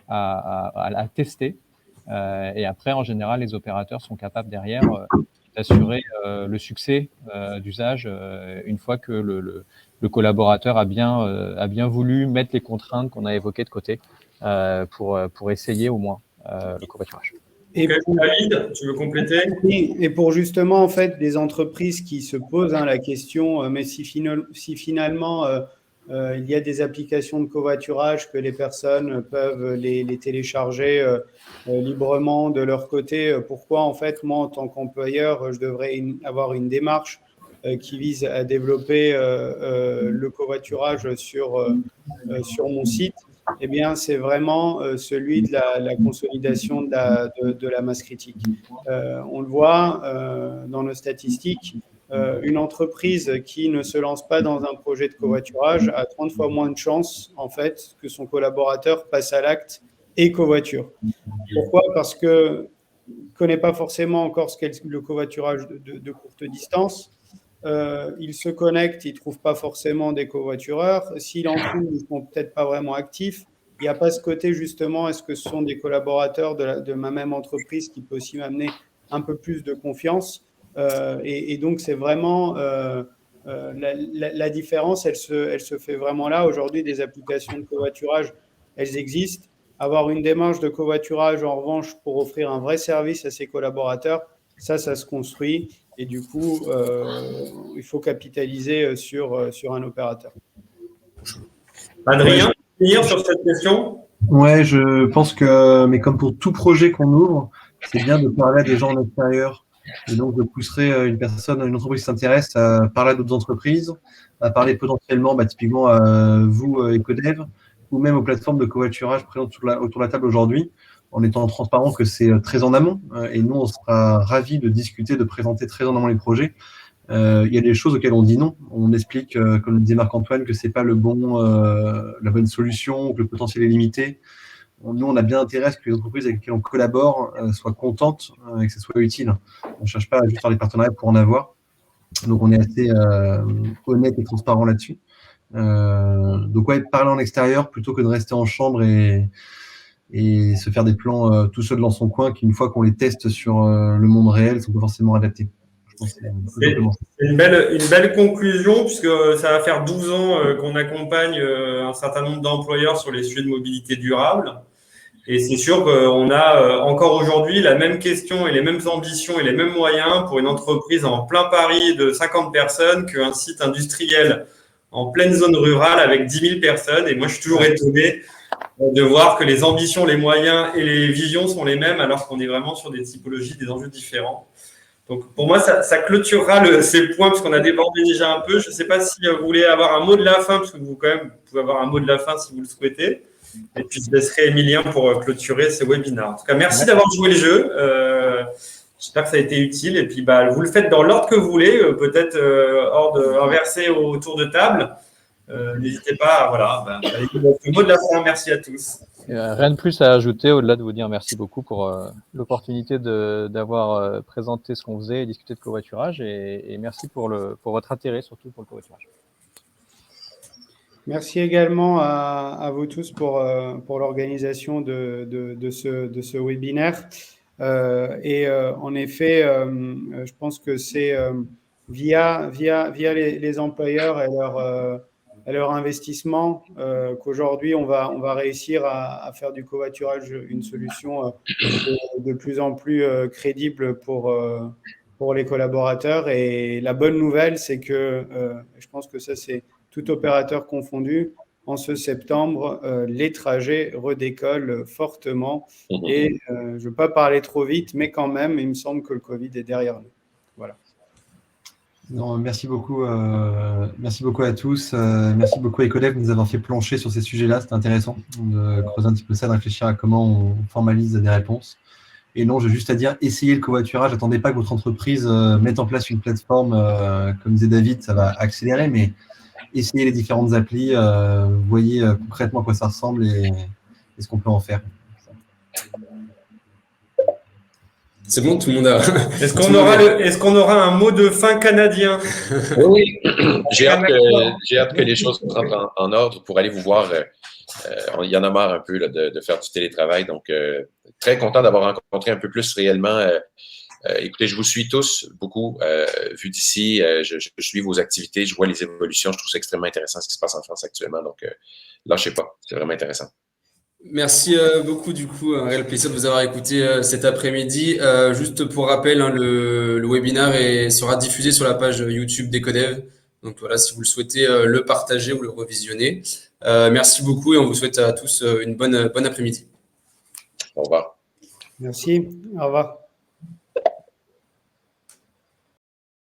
Speaker 7: à la tester. Et après, en général, les opérateurs sont capables derrière d'assurer le succès d'usage une fois que le collaborateur a bien voulu mettre les contraintes qu'on a évoquées de côté pour essayer au moins le covoiturage.
Speaker 4: Et
Speaker 6: David, tu veux compléter?
Speaker 4: Et pour justement, en fait, des entreprises qui se posent la question, mais si finalement il y a des applications de covoiturage que les personnes peuvent les télécharger librement de leur côté, pourquoi en fait, moi, en tant qu'employeur, je devrais avoir une démarche qui vise à développer le covoiturage sur mon site? Eh bien, c'est vraiment celui de la consolidation de la masse critique. On le voit dans nos statistiques, une entreprise qui ne se lance pas dans un projet de covoiturage a 30 fois moins de chances, en fait, que son collaborateur passe à l'acte et covoiture. Pourquoi? Parce qu'il ne connaît pas forcément encore ce qu'est le covoiturage de courte distance. Il se connecte, il ne trouve pas forcément des covoitureurs. S'il en trouve, ils ne sont peut-être pas vraiment actifs. Il n'y a pas ce côté, justement, est-ce que ce sont des collaborateurs de ma même entreprise qui peut aussi m'amener un peu plus de confiance. Et donc, c'est vraiment la différence, elle se fait vraiment là. Aujourd'hui, des applications de covoiturage, elles existent. Avoir une démarche de covoiturage, en revanche, pour offrir un vrai service à ses collaborateurs, ça se construit. Et du coup, il faut capitaliser sur un opérateur.
Speaker 6: Adrien, finir sur cette question?
Speaker 2: Ouais, je pense que, mais comme pour tout projet qu'on ouvre, c'est bien de parler à des gens en extérieur. Et donc, je pousserai une entreprise qui s'intéresse à parler à d'autres entreprises, à parler potentiellement, typiquement à vous, Ecodev, ou même aux plateformes de covoiturage présentes autour de la table aujourd'hui, en étant transparent que c'est très en amont. Et nous, on sera ravis de discuter, de présenter très en amont les projets. Il y a des choses auxquelles on dit non. On explique, comme le disait Marc-Antoine, que c'est pas la bonne solution, que le potentiel est limité. Nous, on a bien intérêt à ce que les entreprises avec lesquelles on collabore soient contentes et que ce soit utile. On ne cherche pas à juste faire des partenariats pour en avoir. Donc, on est assez honnête et transparent là-dessus. Donc, ouais, parler en extérieur plutôt que de rester en chambre et se faire des plans tout seul dans son coin qui, une fois qu'on les teste sur le monde réel, ne sont pas forcément adaptés.
Speaker 6: C'est une belle conclusion, puisque ça va faire 12 ans qu'on accompagne un certain nombre d'employeurs sur les sujets de mobilité durable. Et c'est sûr qu'on a encore aujourd'hui la même question et les mêmes ambitions et les mêmes moyens pour une entreprise en plein Paris de 50 personnes qu'un site industriel en pleine zone rurale avec 10 000 personnes. Et moi, je suis toujours étonné de voir que les ambitions, les moyens et les visions sont les mêmes alors qu'on est vraiment sur des typologies, des enjeux différents. Donc, pour moi, ça clôturera ces points parce qu'on a débordé déjà un peu. Je ne sais pas si vous voulez avoir un mot de la fin, parce que vous, quand même, vous pouvez avoir un mot de la fin si vous le souhaitez. Et puis, je laisserai Emilien pour clôturer ce webinaire. En tout cas, merci d'avoir joué le jeu. J'espère que ça a été utile. Et puis, vous le faites dans l'ordre que vous voulez, peut-être inversé autour de table. N'hésitez pas à le mot de la fin. Merci à tous.
Speaker 7: Rien de plus à ajouter au-delà de vous dire merci beaucoup pour l'opportunité d'avoir présenté ce qu'on faisait et discuté de covoiturage et merci pour votre intérêt surtout pour le covoiturage.
Speaker 4: Merci également à vous tous pour l'organisation de ce webinaire. En effet, je pense que c'est via les employeurs et leur investissement qu'aujourd'hui on va réussir à faire du covoiturage une solution de plus en plus crédible pour les collaborateurs. Et la bonne nouvelle, c'est que je pense que ça c'est tout opérateur confondu. En ce septembre, les trajets redécollent fortement. Et je ne veux pas parler trop vite, mais quand même, il me semble que le Covid est derrière nous. Voilà.
Speaker 2: Non, merci beaucoup à tous. Merci beaucoup à Ecodev de nous avoir fait plancher sur ces sujets-là. C'était intéressant de creuser un petit peu ça, de réfléchir à comment on formalise des réponses. Et non, j'ai juste à dire, essayez le covoiturage. Attendez pas que votre entreprise mette en place une plateforme. Comme disait David, ça va accélérer, mais essayez les différentes applis. Voyez concrètement à quoi ça ressemble et ce qu'on peut en faire.
Speaker 1: C'est bon, tout le monde a.
Speaker 6: Est-ce qu'on aura un mot de fin canadien?
Speaker 3: Oui, j'ai hâte que les choses rentrent en ordre pour aller vous voir. Il y en a marre un peu là, de faire du télétravail. Donc, très content d'avoir rencontré un peu plus réellement. Écoutez, je vous suis tous beaucoup vu d'ici. Je suis vos activités, je vois les évolutions. Je trouve ça extrêmement intéressant ce qui se passe en France actuellement. Donc, lâchez pas. C'est vraiment intéressant.
Speaker 1: Merci beaucoup, du coup, un réel plaisir de vous avoir écouté cet après-midi. Juste pour rappel, hein, le webinaire sera diffusé sur la page YouTube d'Ecodev. Donc voilà, si vous le souhaitez, le partager ou le revisionner. Merci beaucoup et on vous souhaite à tous une bonne après-midi.
Speaker 3: Au revoir.
Speaker 4: Merci. Au revoir.